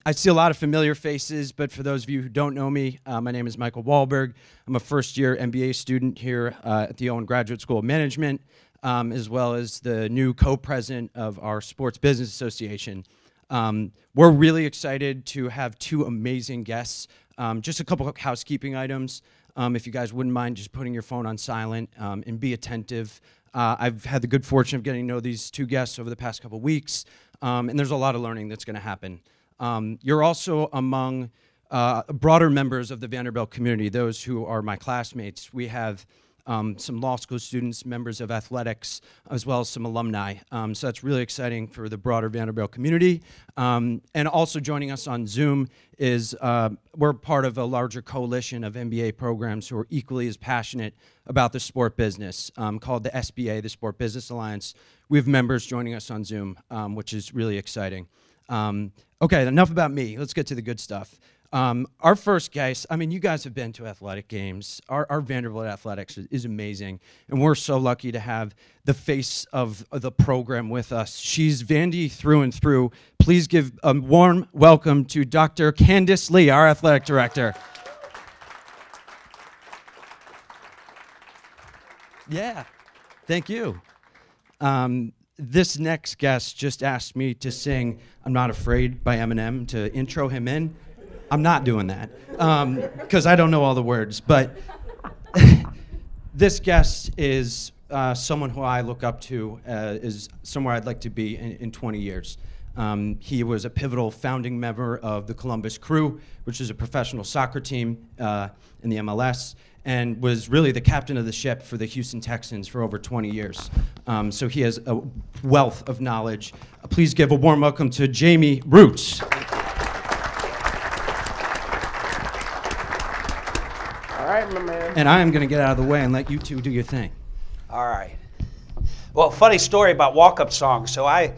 I see a lot of familiar faces, but for those of you who don't know me, my name is Michael Wahlberg. I'm a first-year MBA student here at the Owen Graduate School of Management, as well as the new co-president of our Sports Business Association. We're really excited to have two amazing guests. Just a couple of housekeeping items. If you guys wouldn't mind just putting your phone on silent and be attentive. I've had the good fortune of getting to know these two guests over the past couple weeks, and there's a lot of learning that's going to happen. You're also among broader members of the Vanderbilt community, those who are my classmates. We have some law school students, members of athletics, as well as some alumni. So that's really exciting for the broader Vanderbilt community. And also joining us on Zoom is we're part of a larger coalition of MBA programs who are equally as passionate about the sport business, called the SBA, the Sport Business Alliance. We have members joining us on Zoom, which is really exciting. Okay, enough about me. Let's get to the good stuff. Our first guest, I mean, you guys have been to athletic games. Our Vanderbilt athletics is amazing, and we're so lucky to have the face of the program with us. She's Vandy through and through. Please give a warm welcome to Dr. Candice Lee, our athletic director. Yeah, thank you. This next guest just asked me to sing "I'm Not Afraid" by Eminem to intro him in. I'm not doing that because I don't know all the words, but this guest is someone who I look up to, is somewhere I'd like to be in 20 years. He was a pivotal founding member of the Columbus Crew, which is a professional soccer team in the MLS, and was really the captain of the ship for the Houston Texans for over 20 years. So he has a wealth of knowledge. Please give a warm welcome to Jamey Rootes. All right, my man. And I am going to get out of the way and let you two do your thing. All right. Well, funny story about walk-up songs. So I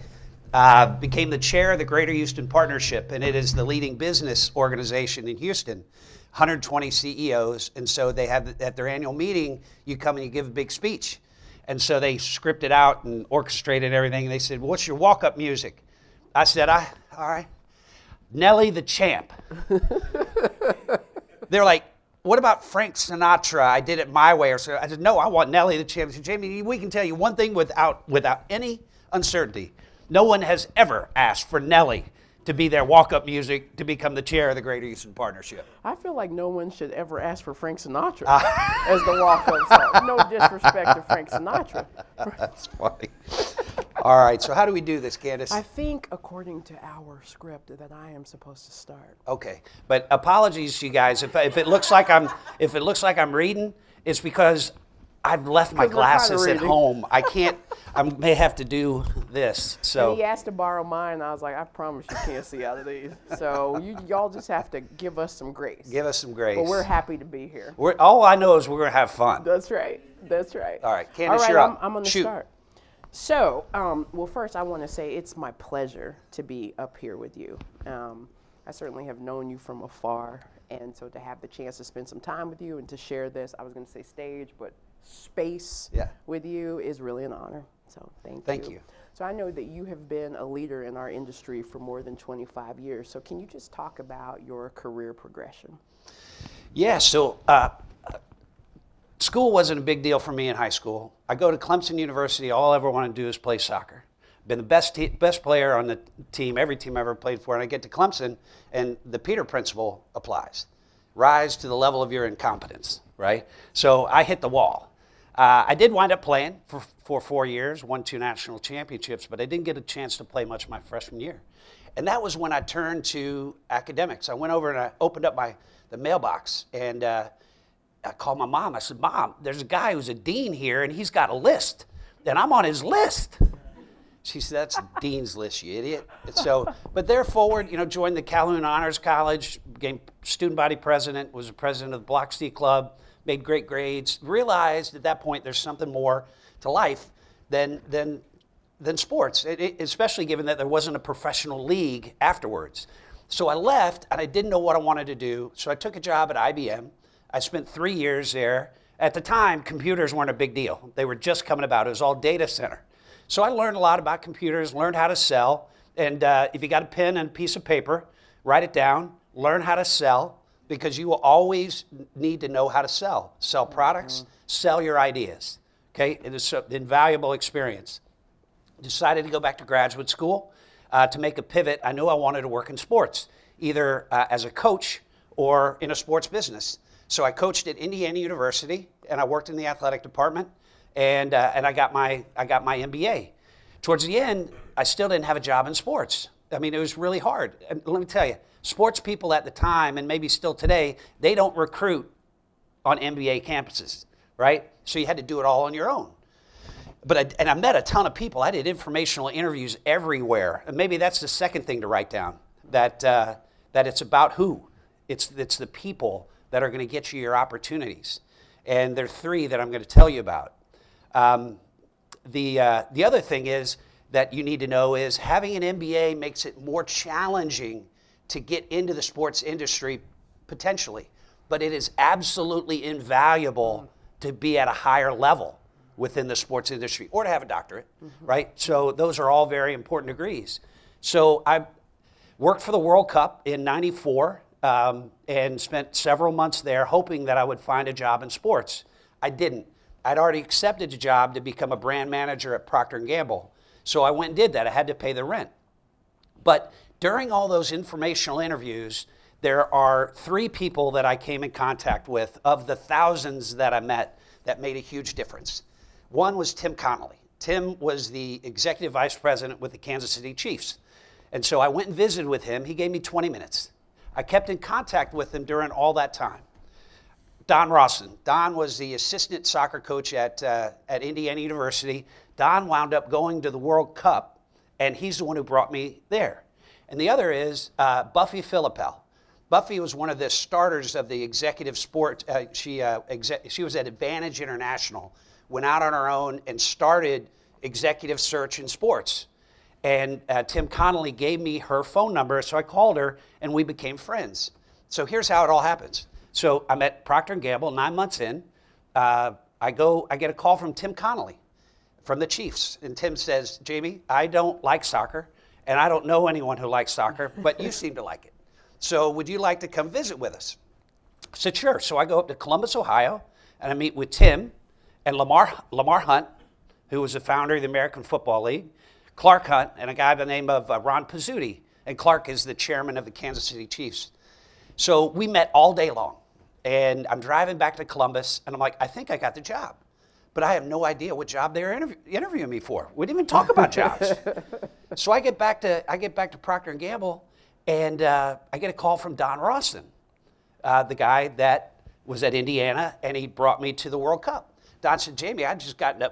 became the chair of the Greater Houston Partnership, and it is the leading business organization in Houston. 120 CEOs, and so they have at their annual meeting, you come and you give a big speech. And so they scripted out and orchestrated everything, and they said, "What's your walk-up music?" I said, all right, Nelly the Champ. They're like, "What about Frank Sinatra? I did it my way." Or so I said, "No, I want Nelly the Champ." I said, "Jamey, we can tell you one thing without any uncertainty. No one has ever asked for Nelly to be their walk-up music to become the chair of the Greater Houston Partnership." I feel like no one should ever ask for Frank Sinatra as the walk-up song. No disrespect to Frank Sinatra. That's funny. All right, so how do we do this, Candice? I think, according to our script, that I am supposed to start. Okay, but apologies, you guys. If it looks like I'm reading, it's because I've left my glasses at home. I can't. I may have to do this. So and he asked to borrow mine, and I was like, "I promise you can't see out of these." So y'all just have to give us some grace. Give us some grace. But we're happy to be here. All I know is we're gonna have fun. That's right. That's right. All right, Candice, all right, you're up. I'm gonna start. So, well, first I want to say it's my pleasure to be up here with you. I certainly have known you from afar, and so to have the chance to spend some time with you and to share this, I was going to say stage, but space with you is really an honor. So thank you. So I know that you have been a leader in our industry for more than 25 years. So can you just talk about your career progression? Yeah, so school wasn't a big deal for me in high school. I go to Clemson University. All I ever want to do is play soccer. Been the best player on the team, every team I ever played for, and I get to Clemson, and the Peter Principle applies. Rise to the level of your incompetence, right? So I hit the wall. I did wind up playing for 4 years, won 2 national championships, but I didn't get a chance to play much my freshman year. And that was when I turned to academics. I went over and I opened up the mailbox, and I called my mom. I said, "Mom, there's a guy who's a dean here, and he's got a list, and I'm on his list." She said, "That's the dean's list, you idiot." And so, but there forward, joined the Calhoun Honors College, became student body president, was the president of the Block C Club, made great grades, realized at that point there's something more to life than sports, especially given that there wasn't a professional league afterwards. So I left, and I didn't know what I wanted to do, so I took a job at IBM. I spent 3 years there. At the time, computers weren't a big deal. They were just coming about. It was all data center. So I learned a lot about computers, learned how to sell, and if you got a pen and a piece of paper, write it down, learn how to sell, because you will always need to know how to sell. Sell products, sell your ideas. Okay, it is an invaluable experience. Decided to go back to graduate school to make a pivot. I knew I wanted to work in sports, either as a coach or in a sports business. So I coached at Indiana University, and I worked in the athletic department, and I got my MBA. Towards the end, I still didn't have a job in sports. I mean, it was really hard. And let me tell you, sports people at the time, and maybe still today, they don't recruit on MBA campuses, right? So you had to do it all on your own. But I met a ton of people. I did informational interviews everywhere. And maybe that's the second thing to write down, that it's about who. It's the people that are going to get you your opportunities. And there are three that I'm going to tell you about. The other thing is that you need to know is having an MBA makes it more challenging to get into the sports industry potentially. But it is absolutely invaluable to be at a higher level within the sports industry, or to have a doctorate, right? So those are all very important degrees. So I worked for the World Cup in '94 and spent several months there hoping that I would find a job in sports. I didn't. I'd already accepted a job to become a brand manager at Procter & Gamble. So I went and did that. I had to pay the rent. But during all those informational interviews, there are three people that I came in contact with of the thousands that I met that made a huge difference. One was Tim Connolly. Tim was the executive vice president with the Kansas City Chiefs. And so I went and visited with him. He gave me 20 minutes. I kept in contact with him during all that time. Don Rawson. Don was the assistant soccer coach at Indiana University. Don wound up going to the World Cup, and he's the one who brought me there. And the other is Buffy Philippel. Buffy was one of the starters of the executive sport. She was at Advantage International, went out on her own and started executive search in sports. And Tim Connolly gave me her phone number, so I called her, and we became friends. So here's how it all happens. So I'm at Procter & Gamble, 9 months in. I get a call from Tim Connolly from the Chiefs. And Tim says, Jamey, I don't like soccer, and I don't know anyone who likes soccer, but you seem to like it. So would you like to come visit with us? I said, sure. So I go up to Columbus, Ohio, and I meet with Tim and Lamar Hunt, who was the founder of the American Football League, Clark Hunt, and a guy by the name of Ron Pizzuti. And Clark is the chairman of the Kansas City Chiefs. So we met all day long. And I'm driving back to Columbus, and I'm like, I think I got the job. But I have no idea what job they were interviewing me for. We didn't even talk about jobs. So I get back to Procter & Gamble, and I get a call from Don Rawson, the guy that was at Indiana, and he brought me to the World Cup. Don said, Jamey, I just got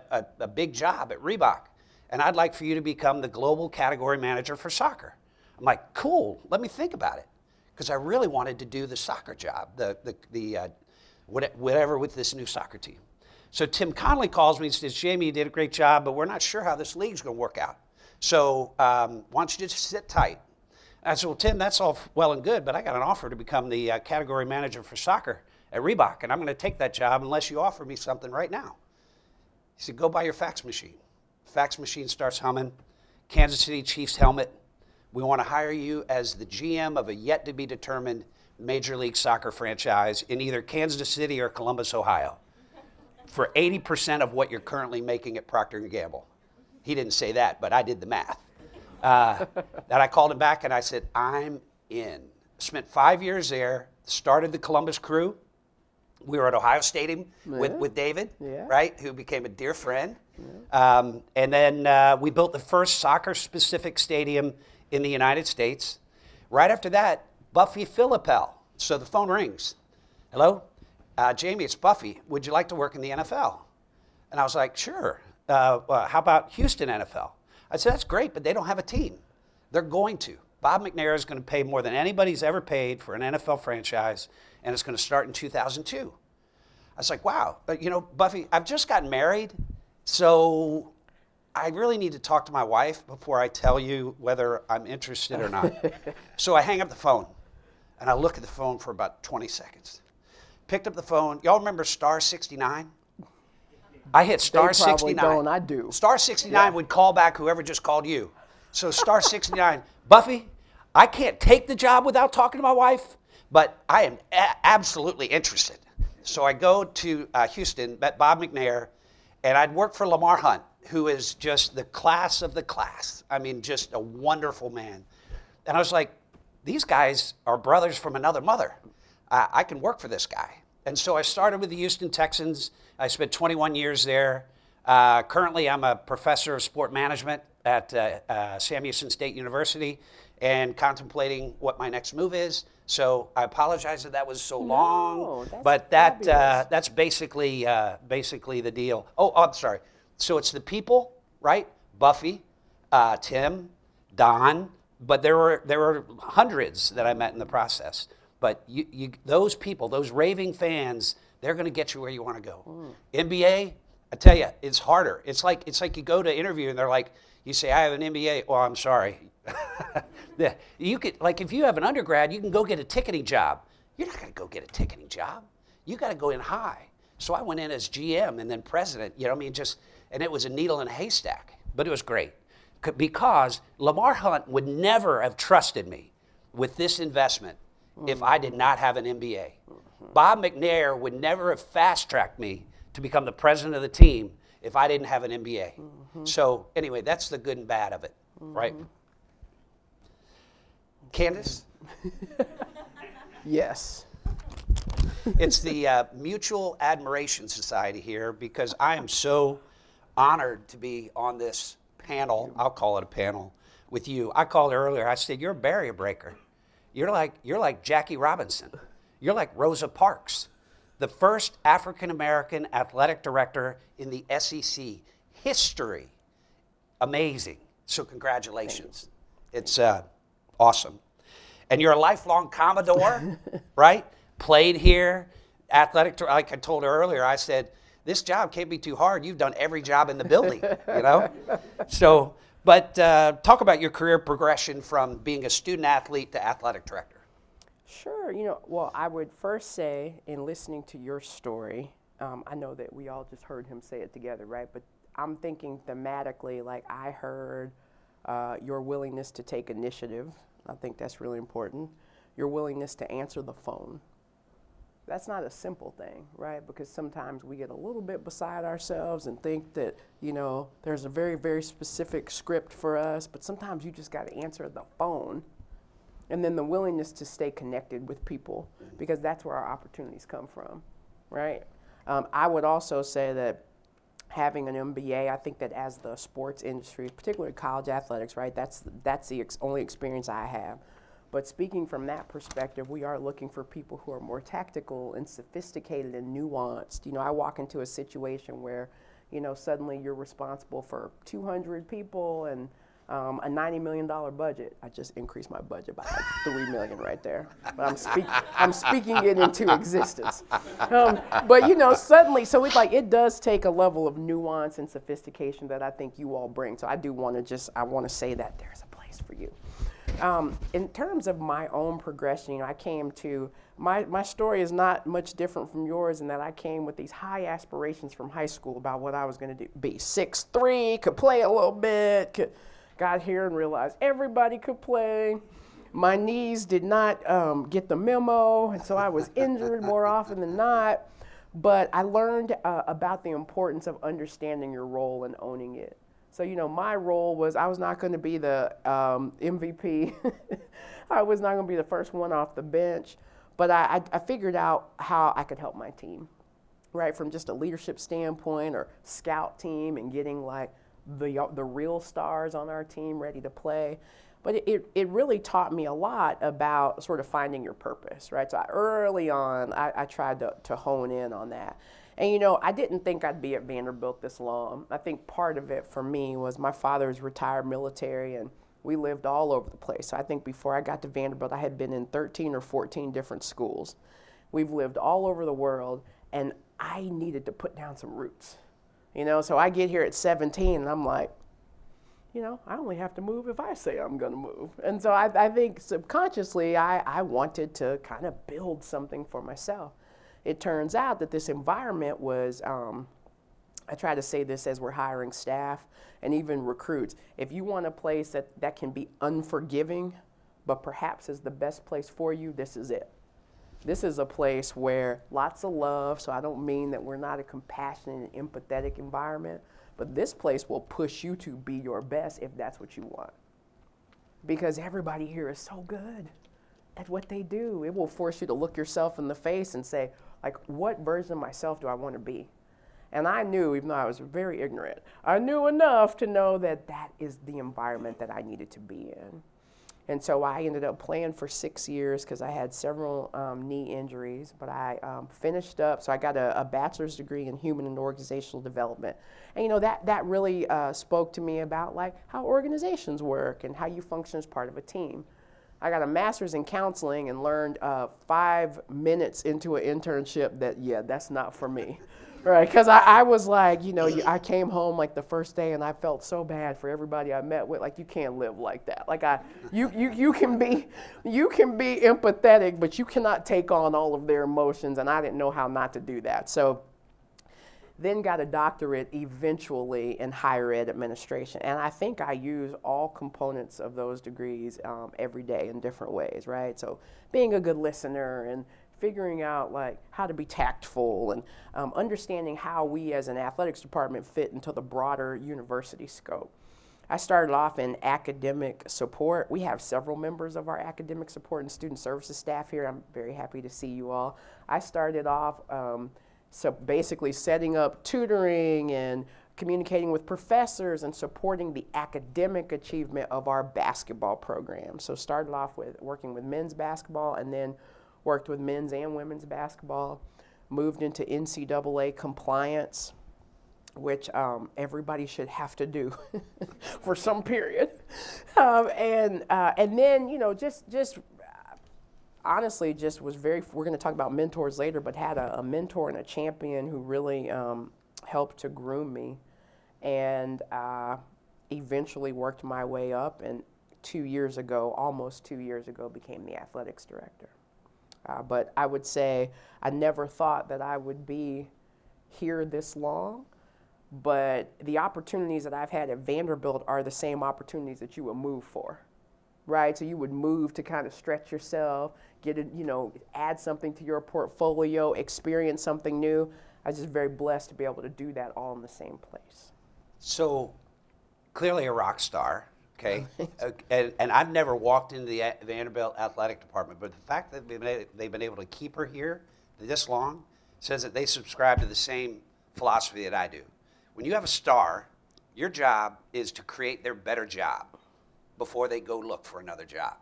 a big job at Reebok, and I'd like for you to become the global category manager for soccer. I'm like, cool, let me think about it. Because I really wanted to do the soccer job, whatever with this new soccer team. So Tim Connolly calls me and says, Jamey, you did a great job, but we're not sure how this league's going to work out. So why don't you just sit tight? And I said, well, Tim, that's all well and good, but I got an offer to become the category manager for soccer at Reebok, and I'm going to take that job unless you offer me something right now. He said, go buy your fax machine. Fax machine starts humming. Kansas City Chiefs helmet. We want to hire you as the GM of a yet-to-be-determined Major League Soccer franchise in either Kansas City or Columbus, Ohio, for 80% of what you're currently making at Procter & Gamble. He didn't say that, but I did the math. And I called him back, and I said, I'm in. Spent 5 years there, started the Columbus Crew. We were at Ohio Stadium with David, right, who became a dear friend. And then we built the first soccer-specific stadium in the United States. Right after that, Buffy Philippel. So the phone rings. Hello? Jamey, it's Buffy. Would you like to work in the NFL? And I was like, sure. How about Houston NFL? I said, that's great, but they don't have a team. They're going to. Bob McNair is going to pay more than anybody's ever paid for an NFL franchise, and it's going to start in 2002. I was like, wow. But, you know, Buffy, I've just gotten married, so I really need to talk to my wife before I tell you whether I'm interested or not. So I hang up the phone, and I look at the phone for about 20 seconds. Picked up the phone. Y'all remember star 69? I hit star 69. Don't. I do. Star 69 would call back whoever just called you. So star 69, Buffy, I can't take the job without talking to my wife, but I am absolutely interested. So I go to Houston, met Bob McNair, and I'd worked for Lamar Hunt, who is just the class of the class. I mean, just a wonderful man. And I was like, these guys are brothers from another mother. I can work for this guy. And so I started with the Houston Texans. I spent 21 years there. Currently, I'm a professor of sport management at Sam Houston State University and contemplating what my next move is. So I apologize that that was so long, but that's basically the deal. Oh, I'm sorry. So it's the people, right? Buffy, Tim, Don, but there were hundreds that I met in the process. But those people, those raving fans, they're going to get you where you want to go. NBA, I tell you, it's harder. It's like you go to interview and they're like, you say, I have an MBA. Oh, I'm sorry. You could, like, if you have an undergrad, you can go get a ticketing job. You're not going to go get a ticketing job. You got to go in high. So I went in as GM and then president. You know what I mean? And it was a needle in a haystack, but it was great because Lamar Hunt would never have trusted me with this investment if I did not have an MBA. Bob McNair would never have fast-tracked me to become the president of the team if I didn't have an MBA. So anyway, that's the good and bad of it, right? Candice? Yes. It's the Mutual Admiration Society here because I am so honored to be on this panel. I'll call it a panel with you. I called earlier. I said, you're a barrier breaker. You're like Jackie Robinson. You're like Rosa Parks, the first African-American athletic director in the SEC history. Amazing. So congratulations. It's awesome. And you're a lifelong Commodore, right? Played here, athletic, like I told her earlier, I said, this job can't be too hard. You've done every job in the building, you know? So, but talk about your career progression from being a student athlete to athletic director. Sure. You know, well, I would first say, in listening to your story, I know that we all just heard him say it together, right? But I'm thinking thematically, like I heard your willingness to take initiative. I think that's really important. Your willingness to answer the phone. That's not a simple thing, right? Because sometimes we get a little bit beside ourselves and think that, you know, there's a very, very specific script for us, but sometimes you just got to answer the phone. And then the willingness to stay connected with people, because that's where our opportunities come from, right? I would also say that having an MBA, I think that as the sports industry, particularly college athletics, right, that's the only experience I have. But speaking from that perspective, we are looking for people who are more tactical and sophisticated and nuanced. You know, I walk into a situation where, you know, suddenly you're responsible for 200 people and a $90 million budget. I just increased my budget by like $3 million right there. But I'm speaking it into existence. But you know, suddenly, so it's like it does take a level of nuance and sophistication that I think you all bring. So I do want to I want to say that there's a place for you. In terms of my own progression, you know, I came to, my story is not much different from yours in that I came with these high aspirations from high school about what I was going to be 6'3", could play a little bit, got here and realized everybody could play. My knees did not get the memo, and so I was injured more often than not. But I learned about the importance of understanding your role and owning it. So, you know, my role was I was not going to be the MVP. I was not going to be the first one off the bench. But I figured out how I could help my team, right, from just a leadership standpoint or scout team and getting like the real stars on our team ready to play. But it really taught me a lot about sort of finding your purpose, right? So early on, I tried to hone in on that. And, you know, I didn't think I'd be at Vanderbilt this long. I think part of it for me was my father's retired military, and we lived all over the place. So I think before I got to Vanderbilt, I had been in 13 or 14 different schools. We've lived all over the world, and I needed to put down some roots. You know, so I get here at 17, and I'm like, you know, I only have to move if I say I'm going to move. And so I think subconsciously I wanted to kind of build something for myself. It turns out that this environment was, I try to say this as we're hiring staff and even recruits. If you want a place that can be unforgiving, but perhaps is the best place for you, this is it. This is a place where lots of love, so I don't mean that we're not a compassionate and empathetic environment, but this place will push you to be your best if that's what you want. Because everybody here is so good at what they do. It will force you to look yourself in the face and say, like, what version of myself do I want to be? And I knew, even though I was very ignorant, I knew enough to know that that is the environment that I needed to be in. And so I ended up playing for 6 years because I had several knee injuries, but I finished up. So I got a bachelor's degree in human and organizational development. And you know, that really spoke to me about like how organizations work and how you function as part of a team. I got a master's in counseling and learned 5 minutes into an internship that, yeah, that's not for me. Right, because I was like, you know, I came home like the first day and I felt so bad for everybody I met with. Like, you can't live like that. Like, you can be empathetic, but you cannot take on all of their emotions, and I didn't know how not to do that. So then got a doctorate eventually in higher ed administration, and I think I use all components of those degrees every day in different ways, right? So being a good listener and figuring out like how to be tactful and understanding how we as an athletics department fit into the broader university scope. I started off in academic support. We have several members of our academic support and student services staff here. I'm very happy to see you all. I started off so basically setting up tutoring and communicating with professors and supporting the academic achievement of our basketball program. So started off with working with men's basketball and then worked with men's and women's basketball, moved into NCAA compliance, which everybody should have to do for some period. And then, you know, just honestly, just was very, we're gonna talk about mentors later, but had a mentor and a champion who really helped to groom me, and eventually worked my way up, and 2 years ago, almost 2 years ago, became the athletics director. But I would say I never thought that I would be here this long, but the opportunities that I've had at Vanderbilt are the same opportunities that you would move for, right? So you would move to kind of stretch yourself, get it, you know, add something to your portfolio, experience something new. I was just very blessed to be able to do that all in the same place. So clearly a rock star. Okay, and I've never walked into the Vanderbilt athletic department, but the fact that they've been able to keep her here this long says that they subscribe to the same philosophy that I do. When you have a star, your job is to create their better job before they go look for another job.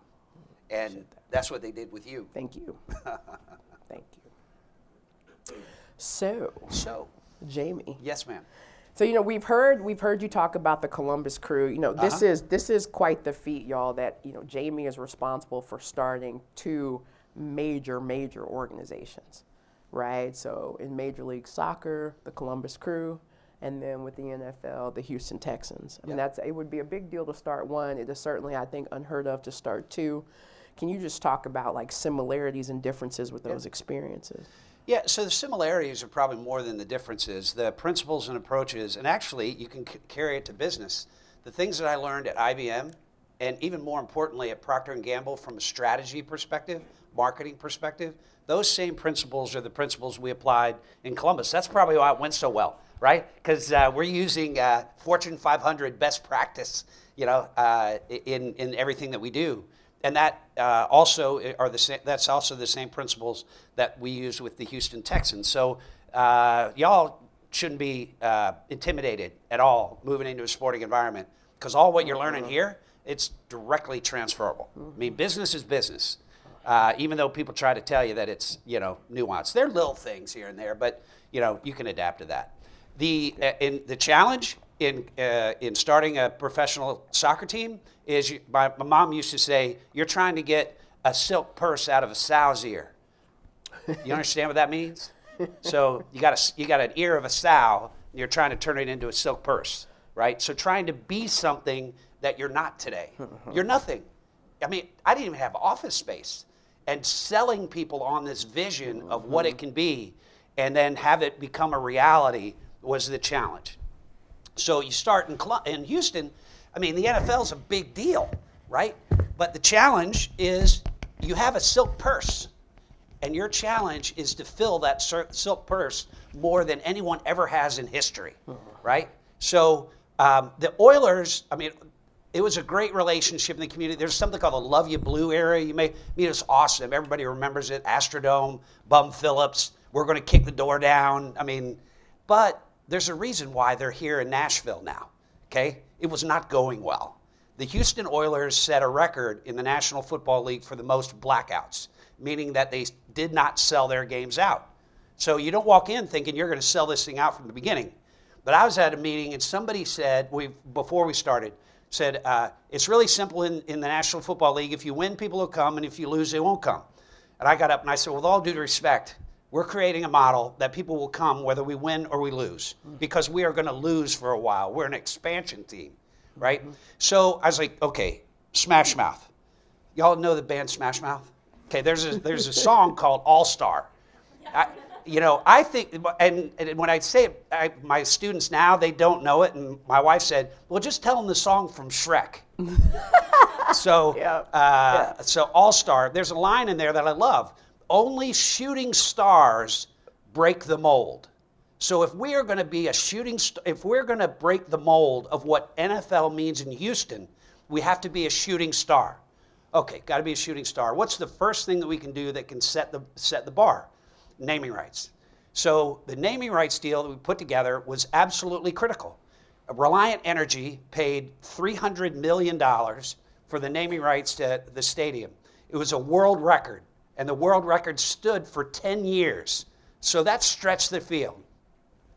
And that's what they did with you. Thank you. Thank you. So, Jamey. Yes, ma'am. So, you know, we've heard you talk about the Columbus Crew. You know, this is quite the feat, y'all, that, you know, Jamey is responsible for starting 2 major organizations, right? So in Major League Soccer, the Columbus Crew, and then with the NFL, the Houston Texans. I mean, it would be a big deal to start one. It is certainly, I think, unheard of to start 2. Can you just talk about like similarities and differences with those experiences? Yeah, so the similarities are probably more than the differences. The principles and approaches, and actually you can carry it to business. The things that I learned at IBM, and even more importantly at Procter & Gamble from a strategy perspective, marketing perspective, those same principles are the principles we applied in Columbus. That's probably why it went so well, right? Because we're using Fortune 500 best practice, you know, in everything that we do. And that also are the same. That's also the same principles that we use with the Houston Texans. So y'all shouldn't be intimidated at all moving into a sporting environment, because all what you're learning here, it's directly transferable. I mean, business is business, even though people try to tell you that it's, you know, nuanced. There are little things here and there, but you know, you can adapt to that. The challenge in starting a professional soccer team is my mom used to say, you're trying to get a silk purse out of a sow's ear. You understand what that means? So you got an ear of a sow, and you're trying to turn it into a silk purse, right? So trying to be something that you're not today. You're nothing. I mean, I didn't even have office space. And selling people on this vision of what it can be and then have it become a reality was the challenge. So you start in Houston. I mean, the NFL is a big deal. right? But the challenge is you have a silk purse, and your challenge is to fill that silk purse more than anyone ever has in history, right? So the Oilers, I mean, it was a great relationship in the community. There's something called the Love You Blue era. You may mean it's awesome. Everybody remembers it. Astrodome, Bum Phillips. We're going to kick the door down. I mean, but there's a reason why they're here in Nashville now. Okay, it was not going well. The Houston Oilers set a record in the National Football League for the most blackouts, meaning that they did not sell their games out. So you don't walk in thinking you're going to sell this thing out from the beginning. But I was at a meeting and somebody said, before we started, said, it's really simple in the National Football League. If you win, people will come, and if you lose, they won't come. And I got up and I said, with all due respect, we're creating a model that people will come whether we win or we lose, because we are going to lose for a while. We're an expansion team, right? So I was like, okay, Smash Mouth. Y'all know the band Smash Mouth? Okay, there's a song called All Star. I think, and when I say it, my students now, they don't know it, and my wife said, well, just tell them the song from Shrek. So, so All Star, there's a line in there that I love. Only shooting stars break the mold. So if we are going to be if we're going to break the mold of what NFL means in Houston, we have to be a shooting star. Okay, got to be a shooting star. What's the first thing that we can do that can set the bar? Naming rights. So the naming rights deal that we put together was absolutely critical. Reliant Energy paid $300 million for the naming rights to the stadium. It was a world record, and the world record stood for 10 years. So that stretched the field.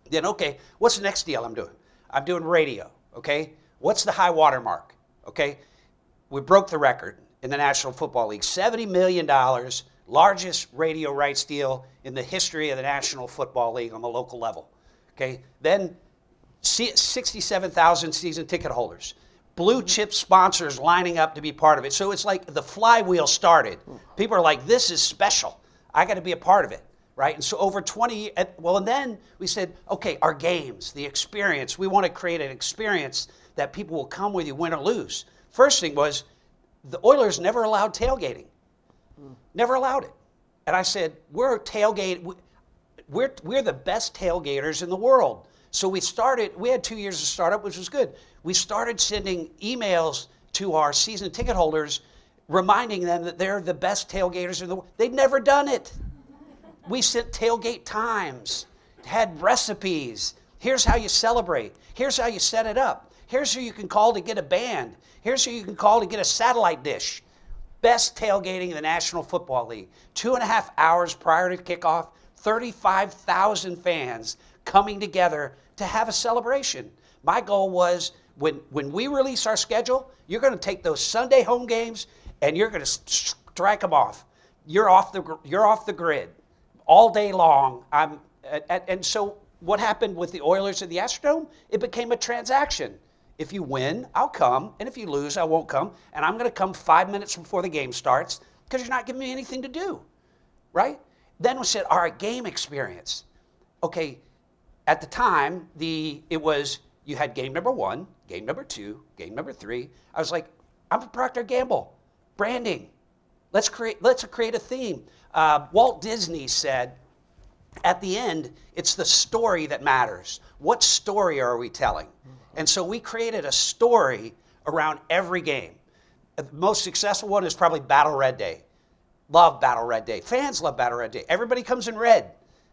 Then, okay, what's the next deal I'm doing? I'm doing radio, okay? What's the high water mark, okay? We broke the record in the National Football League, $70 million, largest radio rights deal in the history of the National Football League on the local level, okay? Then 67,000 season ticket holders, blue chip sponsors lining up to be part of it. So it's like the flywheel started. People are like, this is special. I got to be a part of it, right? And so over 20, well, and then we said, okay, our games, the experience, we want to create an experience that people will come with you, win or lose. First thing was, the Oilers never allowed tailgating. Never allowed it. And I said, we're the best tailgaters in the world. So we had 2 years of startup, which was good. We started sending emails to our season ticket holders reminding them that they're the best tailgaters in the world. They'd never done it. We sent tailgate times, had recipes. Here's how you celebrate. Here's how you set it up. Here's who you can call to get a band. Here's who you can call to get a satellite dish. Best tailgating in the National Football League. 2.5 hours prior to kickoff, 35,000 fans coming together to have a celebration. My goal was, when we release our schedule, you're going to take those Sunday home games and you're going to strike them off. You're off the grid all day long. And so what happened with the Oilers at the Astrodome? It became a transaction. If you win, I'll come, and if you lose, I won't come. And I'm going to come 5 minutes before the game starts because you're not giving me anything to do, right? Then we said, all right, game experience. Okay, at the time, it was you had game number 1, game number 2, game number 3. I was like, I'm a Procter & Gamble, branding. Let's create a theme. Walt Disney said, at the end, it's the story that matters. What story are we telling? And so we created a story around every game. The most successful one is probably Battle Red Day. Love Battle Red Day. Fans love Battle Red Day. Everybody comes in red.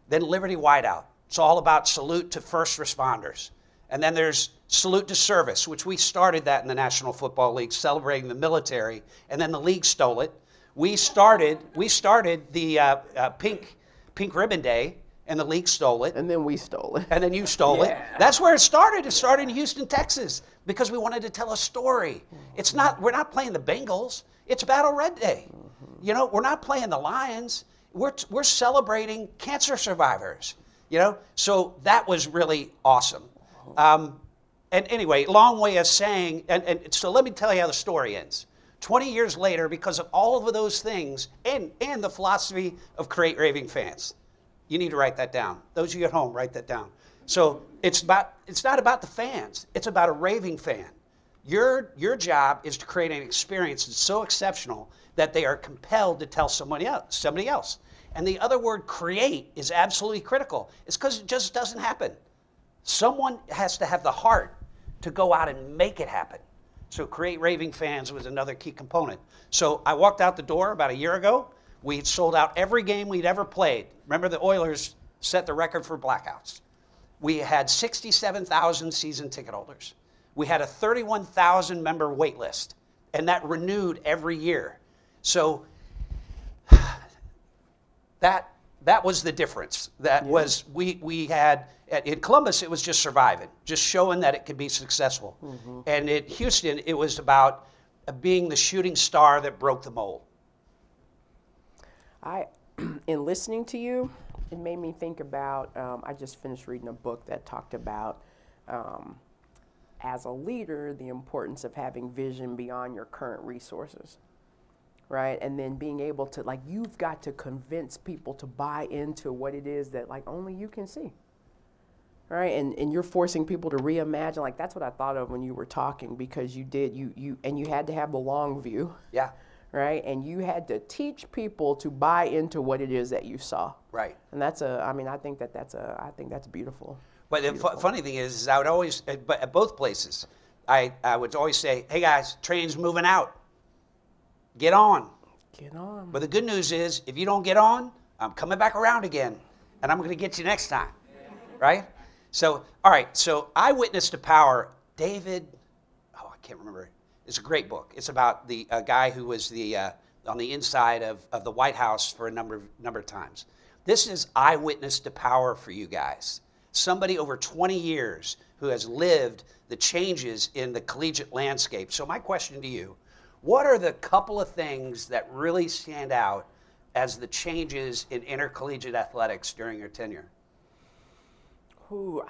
Then Liberty Whiteout. It's all about salute to first responders. And then there's salute to service, which we started that in the National Football League, celebrating the military, and then the league stole it. We started the Pink Ribbon Day, and the league stole it. And then we stole it. And then you stole it. That's where it started. It started in Houston, Texas, because we wanted to tell a story. We're not playing the Bengals. It's Battle Red Day. You know, we're not playing the Lions. We're celebrating cancer survivors. You know, so that was really awesome. And anyway, long way of saying, and so let me tell you how the story ends. 20 years later, because of all of those things and the philosophy of create raving fans. You need to write that down. Those of you at home, write that down. So it's not about the fans. It's about a raving fan. Your job is to create an experience that's so exceptional that they are compelled to tell somebody else. And the other word, create, is absolutely critical. It's because it just doesn't happen. Someone has to have the heart to go out and make it happen. So create raving fans was another key component. So I walked out the door about a year ago. We had sold out every game we'd ever played. Remember, the Oilers set the record for blackouts. We had 67,000 season ticket holders. We had a 31,000 member wait list, and that renewed every year. So that was the difference. That was, we had, in Columbus, it was just surviving, just showing that it could be successful. And in Houston, it was about being the shooting star that broke the mold. In listening to you, it made me think about, I just finished reading a book that talked about, as a leader, the importance of having vision beyond your current resources, right? And then being able to, like, you've got to convince people to buy into what it is that, like, only you can see, right? And you're forcing people to reimagine. Like, that's what I thought of when you were talking, because you had to have the long view. Yeah. Right? And you had to teach people to buy into what it is that you saw. Right. And that's I think that's beautiful. But the funny thing is I would always, at both places, I would always say, hey guys, train's moving out. Get on. Get on. But the good news is, if you don't get on, I'm coming back around again, and I'm going to get you next time. Right? So, all right, so Eyewitness to Power, David, I can't remember. It's a great book. It's about the guy who was on the inside of the White House for a number of times. This is Eyewitness to Power for you guys. Somebody over 20 years who has lived the changes in the collegiate landscape. So my question to you, what are the couple of things that really stand out as the changes in intercollegiate athletics during your tenure? Ooh,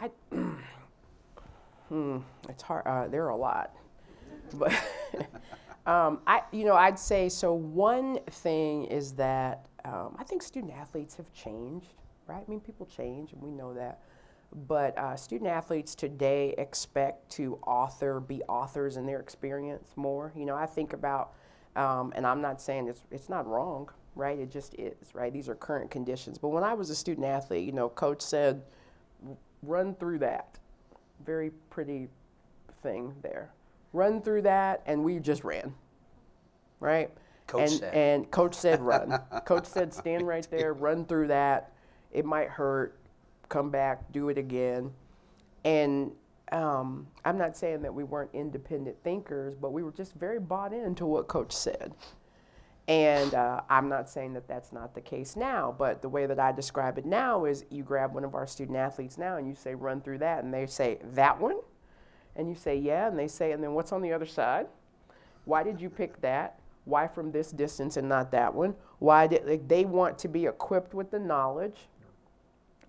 it's hard. There are a lot. But I'd say, so one thing is that I think student athletes have changed, right? I mean, people change, and we know that. But student athletes today expect to be authors in their experience more. You know, I think about, and I'm not saying it's not wrong, right? It just is, right? These are current conditions. But when I was a student athlete, you know, coach said, run through that. Very pretty thing there. Run through that, and we just ran, right? And coach said run. Coach said stand right there, run through that. It might hurt. Come back, do it again. And I'm not saying that we weren't independent thinkers, but we were just very bought into what coach said. And I'm not saying that that's not the case now, but the way that I describe it now is you grab one of our student athletes now and you say run through that, and they say, that one? And you say, yeah, and they say, and then what's on the other side? Why did you pick that? Why from this distance and not that one? Why did they want to be equipped with the knowledge?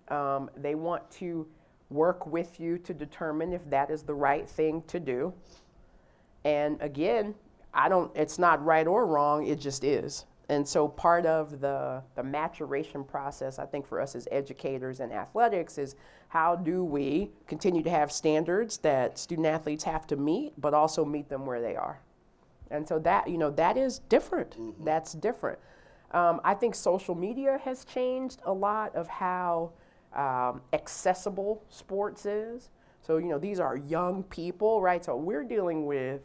They want to work with you to determine if that is the right thing to do. And again, it's not right or wrong, it just is. And so part of the maturation process, I think, for us as educators in athletics is how do we continue to have standards that student athletes have to meet, but also meet them where they are. And so that, that is different. Mm-hmm. That's different. I think social media has changed a lot of how accessible sports is. So, these are young people, right? So we're dealing with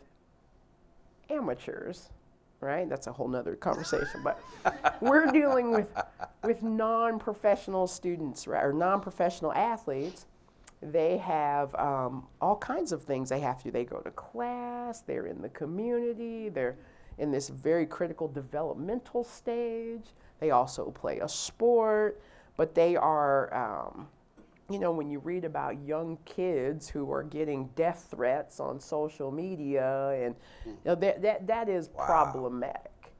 amateurs, right? That's a whole nother conversation, but we're dealing with non-professional students, right, or non-professional athletes. They have all kinds of things they have to do. They go to class, they're in the community, they're in this very critical developmental stage. They also play a sport, but they are, when you read about young kids who are getting death threats on social media, and that is problematic,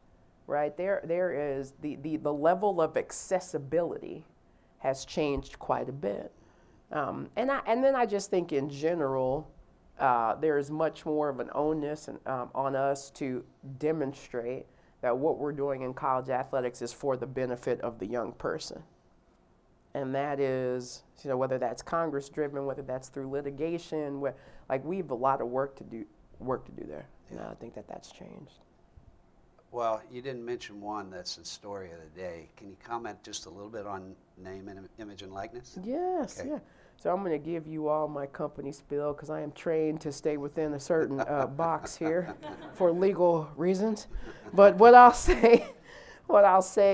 right? There is the level of accessibility has changed quite a bit, and then I just think in general there is much more of an onus on us to demonstrate that what we're doing in college athletics is for the benefit of the young person. And that is, whether that's Congress-driven, whether that's through litigation, we have a lot of work to do. work to do there. Yeah. No, I think that that's changed. Well, you didn't mention one that's the story of the day. Can you comment just a little bit on name and image and likeness? Yes, okay. Yeah. So I'm going to give you all my company spiel because I am trained to stay within a certain box here for legal reasons. But what I'll say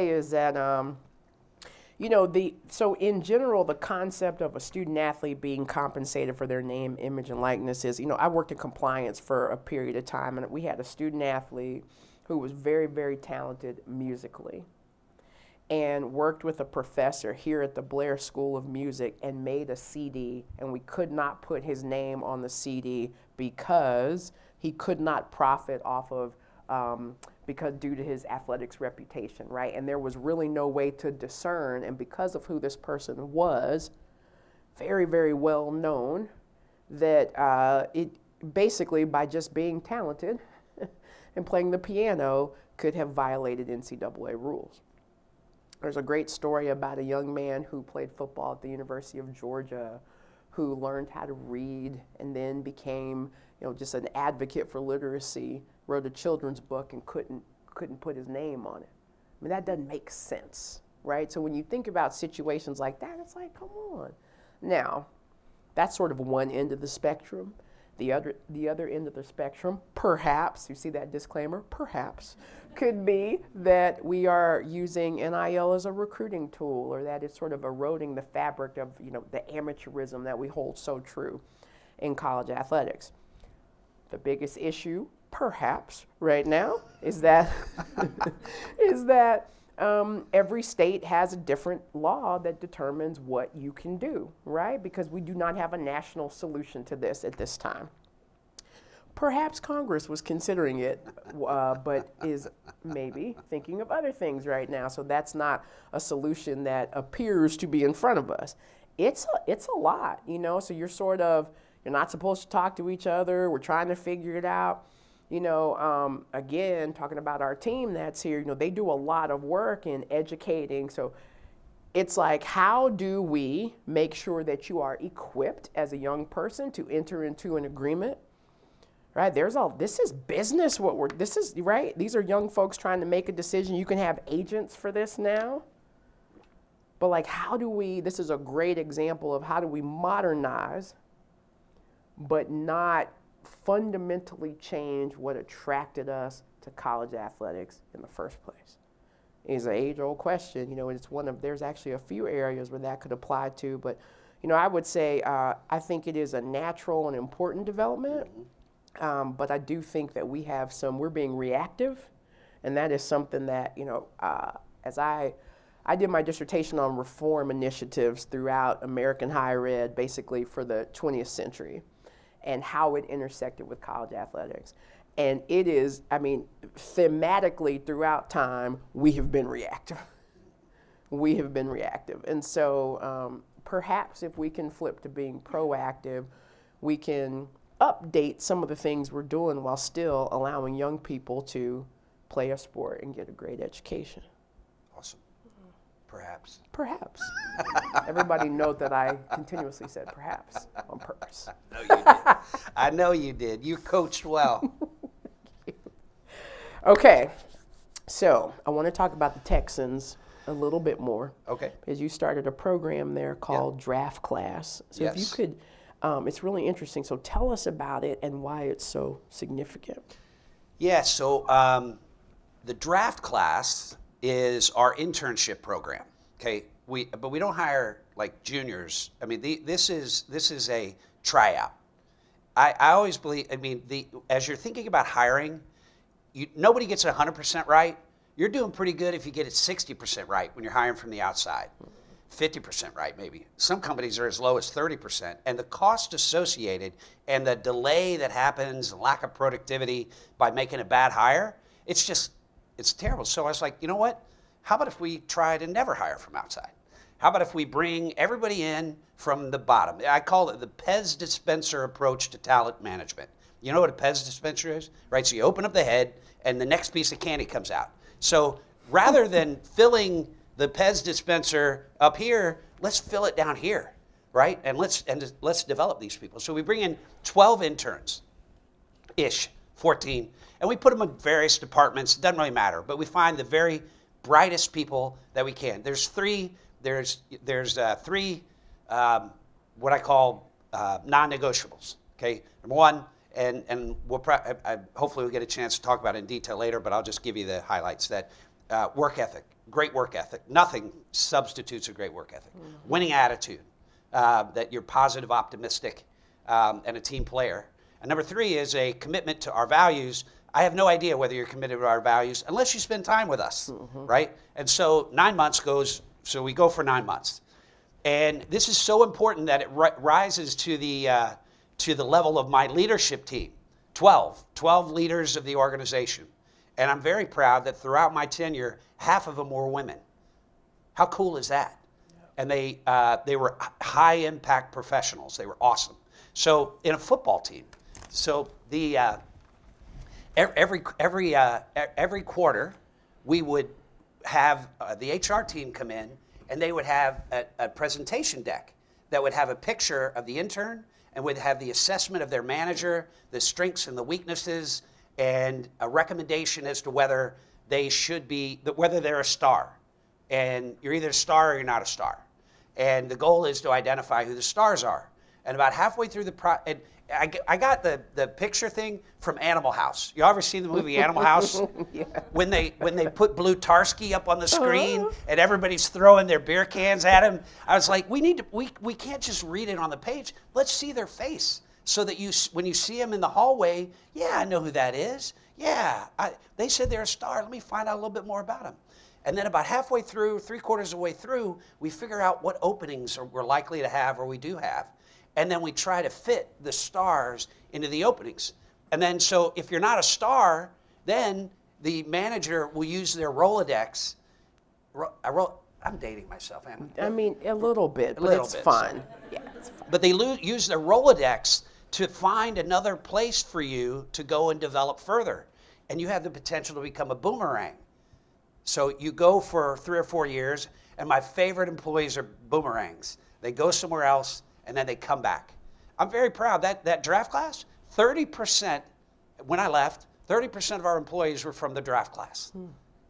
is that, you know, so in general, the concept of a student athlete being compensated for their name, image, and likeness is, you know, I worked in compliance for a period of time, and we had a student athlete who was very, very talented musically, and worked with a professor here at the Blair School of Music and made a CD, and we could not put his name on the CD because he could not profit off of, because due to his athletics reputation, right? And there was really no way to discern, and because of who this person was, very, very well known, that it basically, by just being talented and playing the piano, could have violated NCAA rules. There's a great story about a young man who played football at the University of Georgia, who learned how to read and then became, you know, just an advocate for literacy, wrote a children's book and couldn't put his name on it. I mean, that doesn't make sense, right? So when you think about situations like that, it's like, come on. Now, that's sort of one end of the spectrum. The other end of the spectrum, perhaps, you see that disclaimer, perhaps, could be that we are using NIL as a recruiting tool, or that it's sort of eroding the fabric of, you know, the amateurism that we hold so true in college athletics. The biggest issue, perhaps, right now is that every state has a different law that determines what you can do, right? Because we do not have a national solution to this at this time. Perhaps Congress was considering it, but is maybe thinking of other things right now. So that's not a solution that appears to be in front of us. It's a lot, you know, so you're not supposed to talk to each other. We're trying to figure it out. You know, again, talking about our team that's here, you know, they do a lot of work in educating. So it's like, how do we make sure that you are equipped as a young person to enter into an agreement, right? This is business, right? These are young folks trying to make a decision. You can have agents for this now. But like, this is a great example of how do we modernize, but not fundamentally change what attracted us to college athletics in the first place. It's an age-old question, you know, there's actually a few areas where that could apply to, but, you know, I would say I think it is a natural and important development, but I do think that we're being reactive, and that is something that, you know, as I did my dissertation on reform initiatives throughout American higher ed, basically for the 20th century, and how it intersected with college athletics. And it is, I mean, thematically throughout time, we have been reactive. We have been reactive. And so perhaps if we can flip to being proactive, we can update some of the things we're doing while still allowing young people to play a sport and get a great education. Awesome. Perhaps. Perhaps. Everybody note that I continuously said perhaps on purpose. I know you did. I know you did. You coached well. Okay, so I want to talk about the Texans a little bit more. Okay. Because you started a program there called Draft Class. So if you could, it's really interesting. So tell us about it and why it's so significant. Yeah, so the Draft Class is our internship program. Okay, but we don't hire like juniors. I mean, this is a tryout. I always believe. I mean, as you're thinking about hiring, nobody gets it 100% right. You're doing pretty good if you get it 60% right when you're hiring from the outside, 50% right maybe. Some companies are as low as 30%, and the cost associated and the delay that happens, the lack of productivity by making a bad hire, it's terrible. So I was like, you know what? How about if we try to never hire from outside? How about if we bring everybody in from the bottom? I call it the Pez dispenser approach to talent management. You know what a Pez dispenser is, right? So you open up the head, and the next piece of candy comes out. So rather than filling the Pez dispenser up here, let's fill it down here, right? And let's develop these people. So we bring in 12 interns. ish, 14. And we put them in various departments. It doesn't really matter. But we find the very brightest people that we can. There's three what I call non-negotiables. Okay, number one, and we'll hopefully we'll get a chance to talk about it in detail later, but I'll just give you the highlights. That work ethic, great work ethic. Nothing substitutes a great work ethic. Mm-hmm. Winning attitude, that you're positive, optimistic, and a team player. And number three is a commitment to our values. I have no idea whether you're committed to our values unless you spend time with us, mm-hmm. right? And so 9 months goes, so we go for 9 months. And this is so important that it rises to the level of my leadership team, 12 leaders of the organization. And I'm very proud that throughout my tenure, half of them were women. How cool is that? And they were high impact professionals. They were awesome. So in a football team, so the every quarter, we would have the HR team come in, and they would have a presentation deck that would have a picture of the intern and would have the assessment of their manager, the strengths and the weaknesses, and a recommendation as to whether they should be, whether they're a star. And you're either a star or you're not a star. And the goal is to identify who the stars are. And about halfway through the I got the picture thing from Animal House. You ever seen the movie Animal House? Yeah. When they put Blue Tarski up on the screen and everybody's throwing their beer cans at him, I was like, we can't just read it on the page. Let's see their face so that when you see them in the hallway, yeah, I know who that is. Yeah, they said they're a star. Let me find out a little bit more about them. And then about halfway through, 3/4 of the way through, we figure out what openings we're likely to have or we do have. And then we try to fit the stars into the openings. And then so if you're not a star, then the manager will use their Rolodex. I'm dating myself, Anna. I mean, a little bit, but it's fun. So. Yeah, it's fun. But they use their Rolodex to find another place for you to go and develop further. And you have the potential to become a boomerang. So you go for 3 or 4 years, and my favorite employees are boomerangs. They go somewhere else, and then they come back. I'm very proud that draft class, 30%, when I left, 30% of our employees were from the draft class. I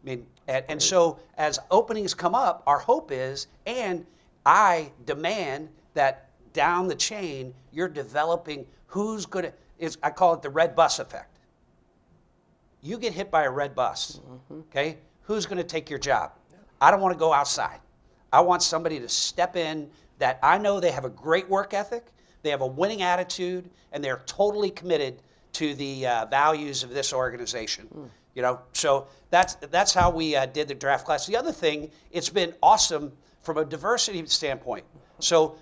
mean, and so as openings come up, our hope is, and I demand that down the chain, you're developing who's good at, I call it the red bus effect. You get hit by a red bus, okay? Who's going to take your job? I don't want to go outside. I want somebody to step in that I know they have a great work ethic, they have a winning attitude, and they're totally committed to the values of this organization. You know, so that's how we did the draft class. The other thing, it's been awesome from a diversity standpoint. So,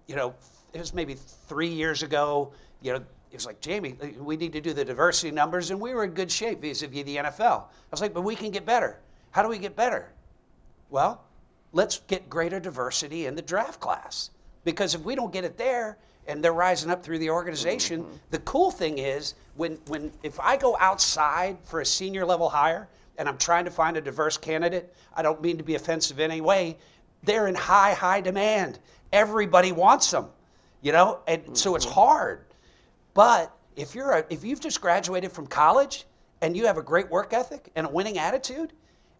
you know, it was maybe 3 years ago, you know, it was like, Jamey, we need to do the diversity numbers, and we were in good shape vis-a-vis the NFL. I was like, but we can get better. How do we get better? Well, let's get greater diversity in the draft class. Because if we don't get it there, and they're rising up through the organization, the cool thing is, if I go outside for a senior level hire, and I'm trying to find a diverse candidate, I don't mean to be offensive in any way, they're in high demand. Everybody wants them, you know, and so it's hard. But if you've just graduated from college and you have a great work ethic and a winning attitude,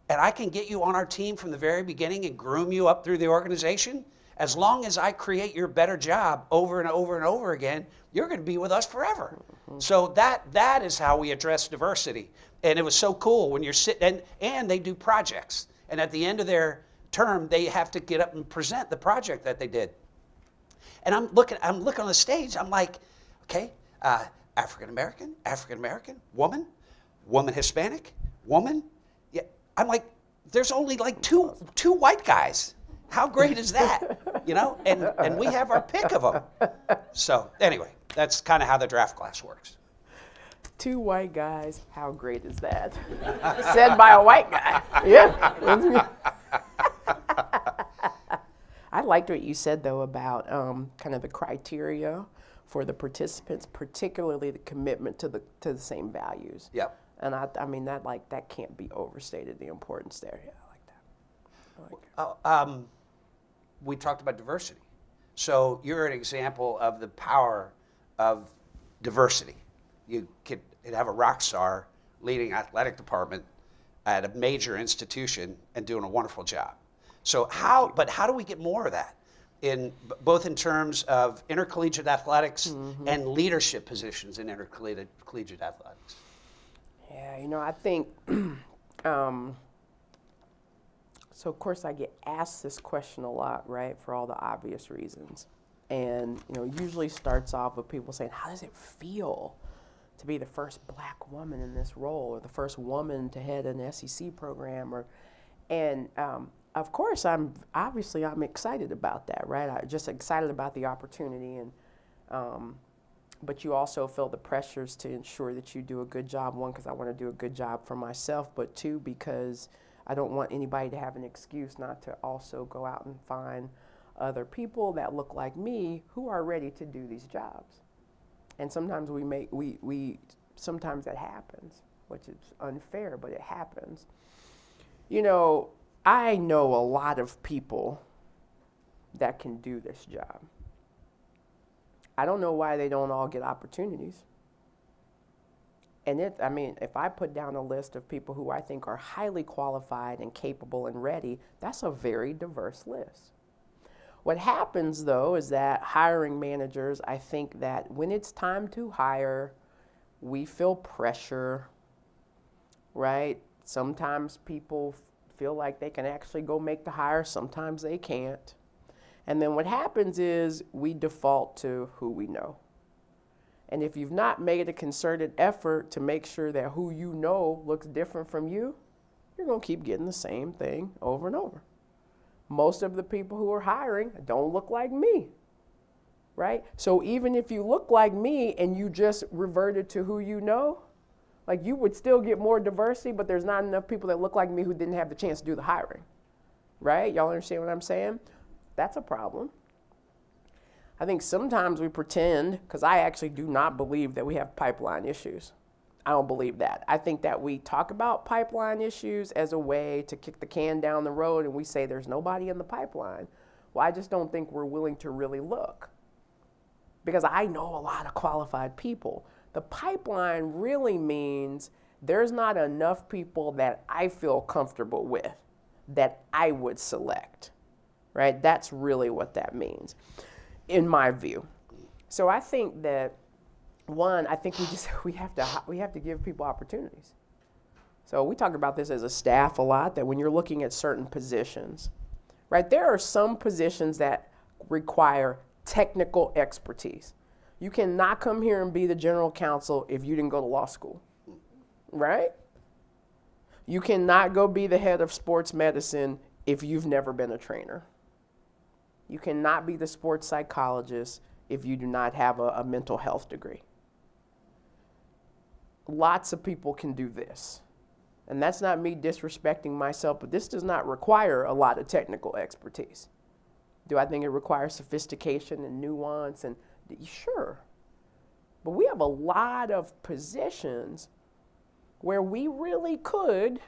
and I can get you on our team from the very beginning and groom you up through the organization, as long as I create your better job over and over and over again, you're going to be with us forever. So that is how we address diversity. And it was so cool when you're sitting, and they do projects. And at the end of their term, they have to get up and present the project that they did. And I'm looking on the stage, I'm like, okay, African-American, woman, Hispanic, woman. Yeah, I'm like, there's only like two white guys. How great is that? You know, and we have our pick of them. So anyway, that's kind of how the draft class works. 2 white guys, how great is that? Said by a white guy. Yeah. I liked what you said, though, about kind of the criteria for the participants, particularly the commitment to the same values. Yep. And I mean, that can't be overstated, the importance there. Yeah, I like that. We talked about diversity. So you're an example of the power of diversity. you could have a rock star leading athletic department at a major institution and doing a wonderful job. So how do we get more of that both in terms of intercollegiate athletics and leadership positions in intercollegiate athletics? Yeah, you know, I think, so of course I get asked this question a lot, right, for all the obvious reasons. And, you know, usually starts off with people saying, how does it feel to be the first black woman in this role, or the first woman to head an SEC program? Of course, I'm excited about that, right? I'm just excited about the opportunity, and but you also feel the pressures to ensure that you do a good job. One, because I want to do a good job for myself, but two, because I don't want anybody to have an excuse not to also go out and find other people that look like me who are ready to do these jobs. And sometimes sometimes that happens, which is unfair, but it happens. You know, I know a lot of people that can do this job. I don't know why they don't all get opportunities. And if I put down a list of people who I think are highly qualified and capable and ready, that's a very diverse list. What happens, though, is that hiring managers, I think that when it's time to hire, we feel pressure, right? Sometimes people feel like they can actually go make the hire, sometimes they can't. And then what happens is we default to who we know. And if you've not made a concerted effort to make sure that who you know looks different from you, you're going to keep getting the same thing over and over. Most of the people who are hiring don't look like me, right? So even if you look like me and you just reverted to who you know, like, you would still get more diversity, but there's not enough people that look like me who didn't have the chance to do the hiring, right? Y'all understand what I'm saying? That's a problem. I think sometimes we pretend, because I actually do not believe that we have pipeline issues. I don't believe that. I think that we talk about pipeline issues as a way to kick the can down the road, and we say there's nobody in the pipeline. Well, I just don't think we're willing to really look, because I know a lot of qualified people. The pipeline really means there's not enough people that I feel comfortable with that I would select, right? That's really what that means, in my view. So I think that, one, I think we have to give people opportunities. So we talk about this as a staff a lot, that when you're looking at certain positions, right, there are some positions that require technical expertise. You cannot come here and be the general counsel if you didn't go to law school, right? You cannot go be the head of sports medicine if you've never been a trainer. You cannot be the sports psychologist if you do not have a mental health degree. Lots of people can do this. And that's not me disrespecting myself, but this does not require a lot of technical expertise. Do I think it requires sophistication and nuance? And sure. But we have a lot of positions where we really could,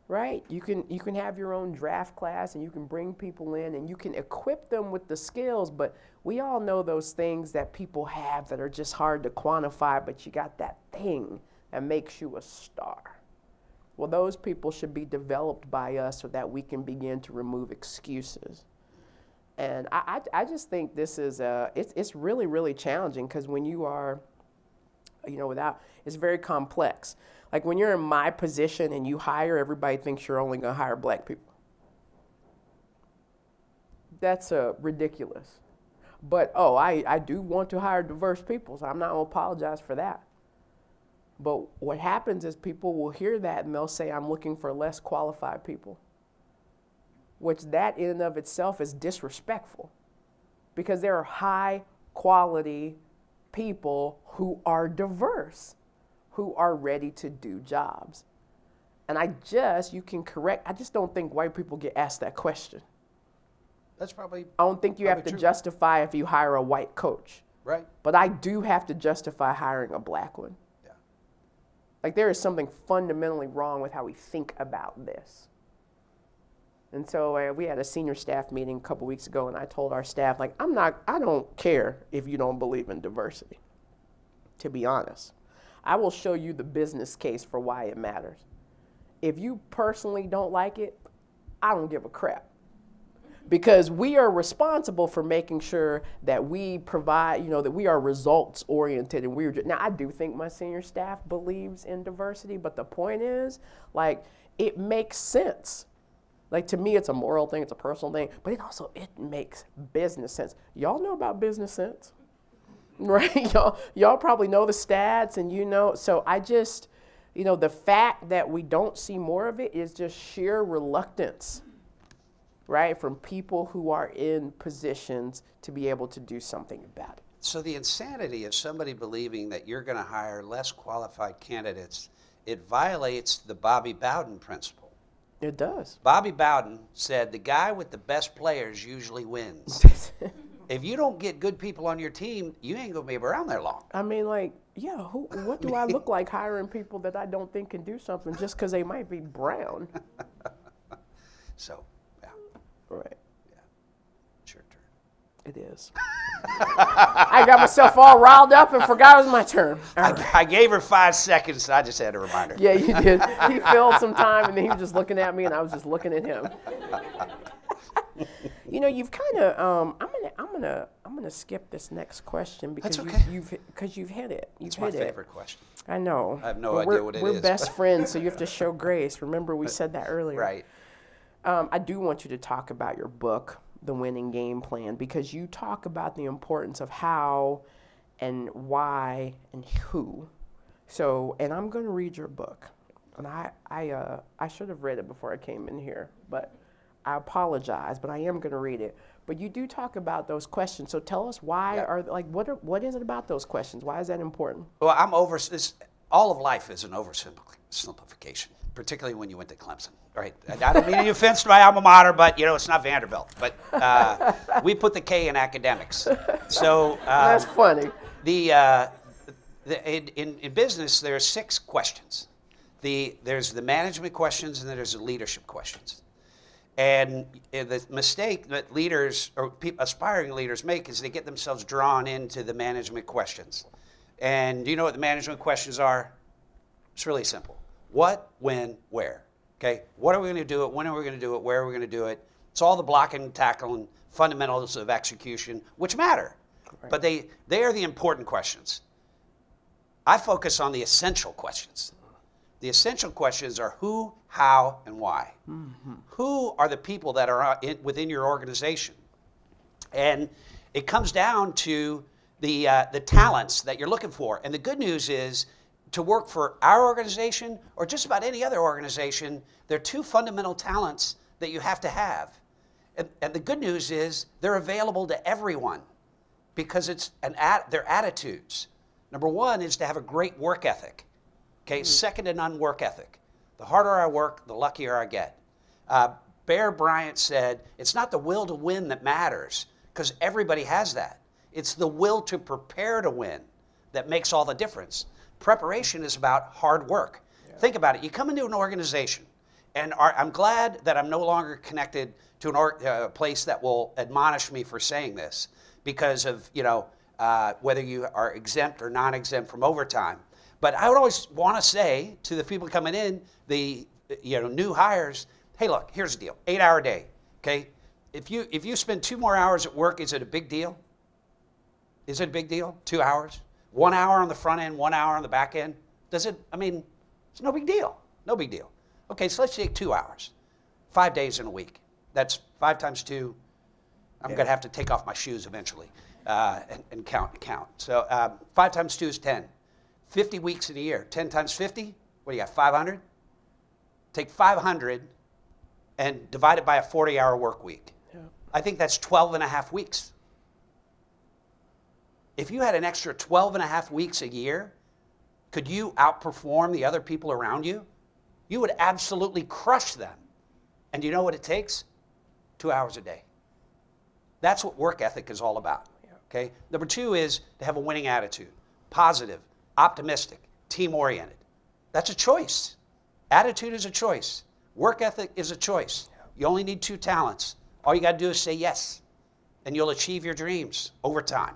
right? You can have your own draft class, and you can bring people in and you can equip them with the skills, but we all know those things that people have that are just hard to quantify, but you got that thing that makes you a star. Well, those people should be developed by us so that we can begin to remove excuses. And I just think this is, it's really, really challenging, because when you are, you know, it's very complex. Like, when you're in my position and you hire, everybody thinks you're only going to hire black people. That's ridiculous. But, I do want to hire diverse people, so I'm not going to apologize for that. But what happens is people will hear that and they'll say, I'm looking for less qualified people, which that in and of itself is disrespectful, because there are high quality people who are diverse, who are ready to do jobs. And I just don't think white people get asked that question. That's probably I don't think you have to true. Justify if you hire a white coach. Right. But I do have to justify hiring a black one. Yeah. Like, there is something fundamentally wrong with how we think about this. And so we had a senior staff meeting a couple weeks ago, and I told our staff, like, I don't care if you don't believe in diversity, to be honest. I will show you the business case for why it matters. If you personally don't like it, I don't give a crap. Because we are responsible for making sure that we provide, that we are results oriented, and now I do think my senior staff believes in diversity, but the point is, like, it makes sense. Like, to me, it's a moral thing, it's a personal thing, but it makes business sense. Y'all know about business sense, right? Y'all probably know the stats, and so I just, the fact that we don't see more of it is just sheer reluctance, right, from people who are in positions to be able to do something about it. So the insanity of somebody believing that you're going to hire less qualified candidates, it violates the Bobby Bowden principle. It does. Bobby Bowden said the guy with the best players usually wins. If you don't get good people on your team, you ain't going to be around there long. I mean, like, yeah, what do I look like hiring people that I don't think can do something just because they might be brown? So, yeah. Right. Yeah. It's your turn. It is. I got myself all riled up and forgot it was my turn. I gave her 5 seconds. I just had to remind her. Yeah, you did. He filled some time, and then he was just looking at me, and I was just looking at him. You've kind of. I'm gonna skip this next question because That's okay. you've hit it. It's my favorite question. I know. I have no idea what it is. We're best friends, so you have to show grace. Remember, we said that earlier. Right. I do want you to talk about your book, The Winning Game Plan, because you talk about the importance of how and why and who. So, and I'm going to read your book. And I should have read it before I came in here, but I apologize, but I am going to read it. But you do talk about those questions. So tell us why what is it about those questions? Why is that important? Well, all of life is an oversimplification, particularly when you went to Clemson, right? I don't mean any offense to my alma mater, but it's not Vanderbilt. But we put the K in academics. So that's funny. In business, there are 6 questions. There's the management questions, and then there's the leadership questions. And the mistake that leaders or aspiring leaders make is they get themselves drawn into the management questions. And do you know what the management questions are? It's really simple. What, when, where? Okay? What are we going to do it? When are we going to do it? Where are we going to do it? It's all the blocking and tackling fundamentals of execution, which matter. Right. But they are the important questions. I focus on the essential questions. The essential questions are who, how, and why. Mm-hmm. Who are the people that are within your organization? And it comes down to the talents that you're looking for. And the good news is, to work for our organization or just about any other organization, there are 2 fundamental talents that you have to have. And the good news is they're available to everyone because they're attitudes. Number 1 is to have a great work ethic. Okay, second to none work ethic. The harder I work, the luckier I get. Bear Bryant said, it's not the will to win that matters, because everybody has that. It's the will to prepare to win that makes all the difference. Preparation is about hard work. Yeah. Think about it. You come into an organization, and I'm glad that I'm no longer connected to a place that will admonish me for saying this because of, whether you are exempt or non-exempt from overtime. But I would always want to say to the people coming in, the new hires, hey, look, here's the deal: 8-hour day. Okay, if you spend 2 more hours at work, is it a big deal? Is it a big deal? 2 hours, 1 hour on the front end, 1 hour on the back end. Does it? I mean, it's no big deal. No big deal. Okay, so let's take 2 hours, 5 days in a week. That's 5 times 2. I'm going to have to take off my shoes eventually and count. So 5 times 2 is 10. 50 weeks in a year. 10 times 50, what do you got, 500? Take 500 and divide it by a 40-hour work week. Yeah. I think that's 12 and a half weeks. If you had an extra 12 and a half weeks a year, could you outperform the other people around you? You would absolutely crush them. And you know what it takes? 2 hours a day. That's what work ethic is all about. Yeah. Okay? Number 2 is to have a winning attitude, positive, optimistic, team-oriented. That's a choice. Attitude is a choice. Work ethic is a choice. You only need 2 talents. All you got to do is say yes, and you'll achieve your dreams over time.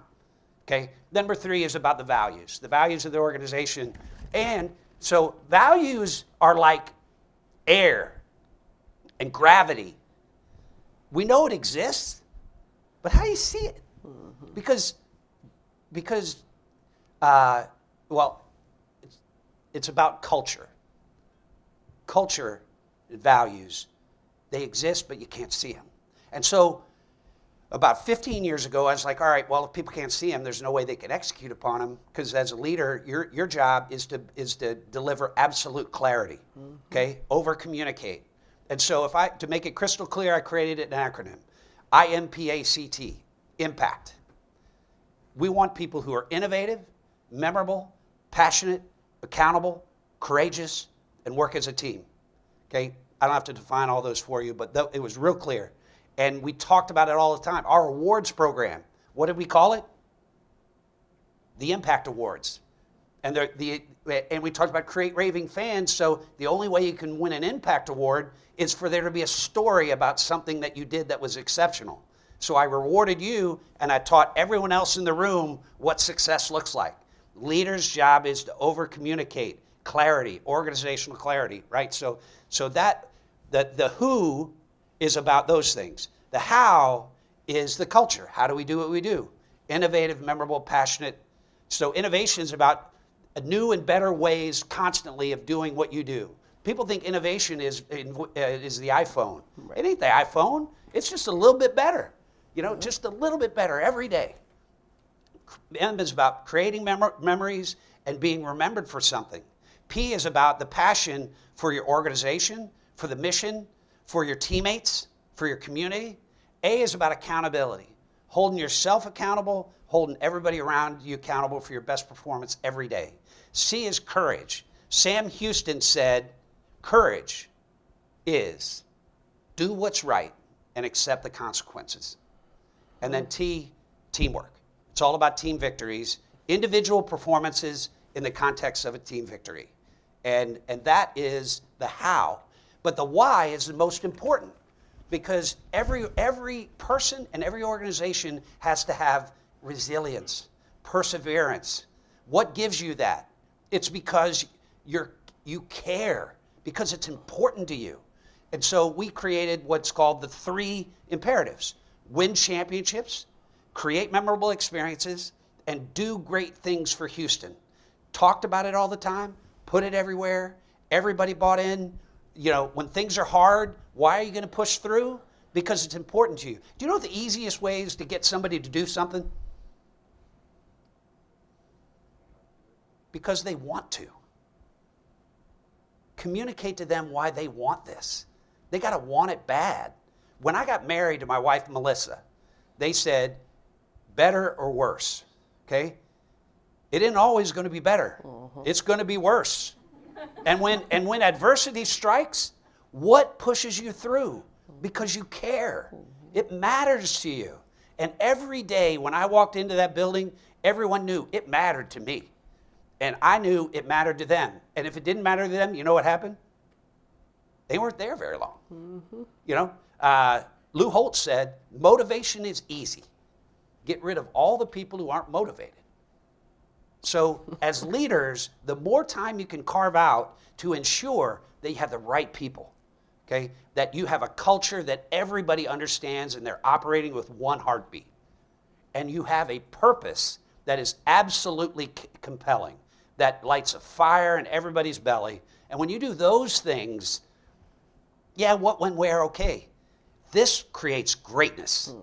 Okay? Number 3 is about the values. The values of the organization And so values are like air and gravity. We know it exists, but how do you see it? Because well, it's about culture. Culture and values, they exist, but you can't see them. And so about 15 years ago, I was like, all right, well, if people can't see them, there's no way they can execute upon them, because as a leader, your job is to deliver absolute clarity, okay? Over-communicate. And so to make it crystal clear, I created an acronym, IMPACT, impact. We want people who are innovative, memorable, passionate, accountable, courageous, and work as a team, okay? I don't have to define all those for you, but it was real clear. And we talked about it all the time. Our awards program, what did we call it? The Impact Awards. And we talked about create raving fans, so the only way you can win an Impact Award is for there to be a story about something that you did that was exceptional. So I rewarded you, and I taught everyone else in the room what success looks like. Leader's job is to over-communicate, clarity, organizational clarity, right? So that the who is about those things. The how is the culture. How do we do what we do? Innovative, memorable, passionate. So innovation is about new and better ways constantly of doing what you do. People think innovation is the iPhone. Right. It ain't the iPhone. It's just a little bit better. You know, just a little bit better every day. M is about creating memories and being remembered for something. P is about the passion for your organization, for the mission, for your teammates, for your community. A is about accountability, holding yourself accountable, holding everybody around you accountable for your best performance every day. C is courage. Sam Houston said, courage is do what's right and accept the consequences. And then T, teamwork. It's all about team victories, individual performances in the context of a team victory. And that is the how. But the why is the most important, because every person and every organization has to have resilience, perseverance. What gives you that? It's because you care, because it's important to you. And so we created what's called the 3 imperatives: win championships, create memorable experiences, and do great things for Houston. Talked about it all the time, put it everywhere, everybody bought in. You know, when things are hard, why are you going to push through? Because it's important to you. Do you know the easiest ways to get somebody to do something? Because they want to. Communicate to them why they want this. They got to want it bad. When I got married to my wife, Melissa, they said, better or worse, okay? It isn't always going to be better. It's going to be worse. And when adversity strikes, what pushes you through? Because you care. It matters to you. And every day when I walked into that building, everyone knew it mattered to me. And I knew it mattered to them. And if it didn't matter to them, you know what happened? They weren't there very long. You know, Lou Holtz said, motivation is easy. Get rid of all the people who aren't motivated. So as leaders, the more time you can carve out to ensure that you have the right people, okay, that you have a culture that everybody understands and they're operating with one heartbeat, and you have a purpose that is absolutely compelling, that lights a fire in everybody's belly. And when you do those things, yeah, what, when, where, okay. This creates greatness.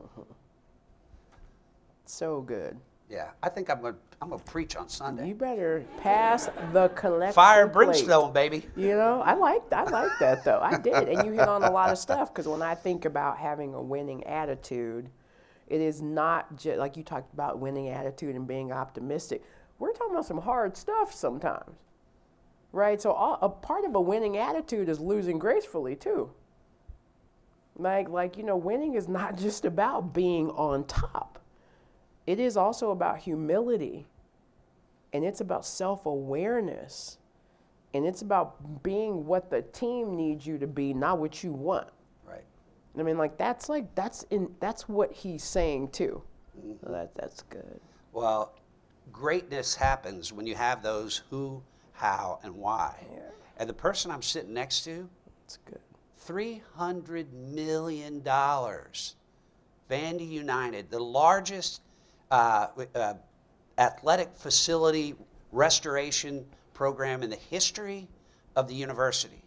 So good. Yeah, I think I'm gonna preach on Sunday. You better pass the collection Fire and plate. brimstone, baby. You know, I like that though. I did, and you hit on a lot of stuff, because when I think about having a winning attitude, it is not just like you talked about winning attitude and being optimistic. We're talking about some hard stuff sometimes, right? So a part of a winning attitude is losing gracefully too. Like you know, winning is not just about being on top. It is also about humility, and it's about self-awareness, and it's about being what the team needs you to be, not what you want. Right. I mean, like that's what he's saying too. So that's good. Well, greatness happens when you have those who, how, and why. Yeah. And the person I'm sitting next to, That's good. $300 million. Vandy United, the largest athletic facility restoration program in the history of the university.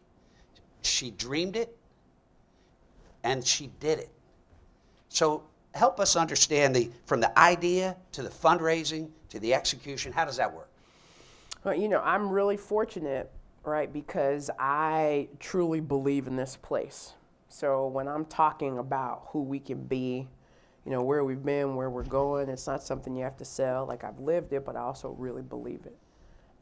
She dreamed it, and she did it. So help us understand from the idea to the fundraising to the execution. How does that work? Well, you know, I'm really fortunate, right, because I truly believe in this place. So when I'm talking about who we can be, you know, where we've been, where we're going, it's not something you have to sell. Like, I've lived it, but I also really believe it.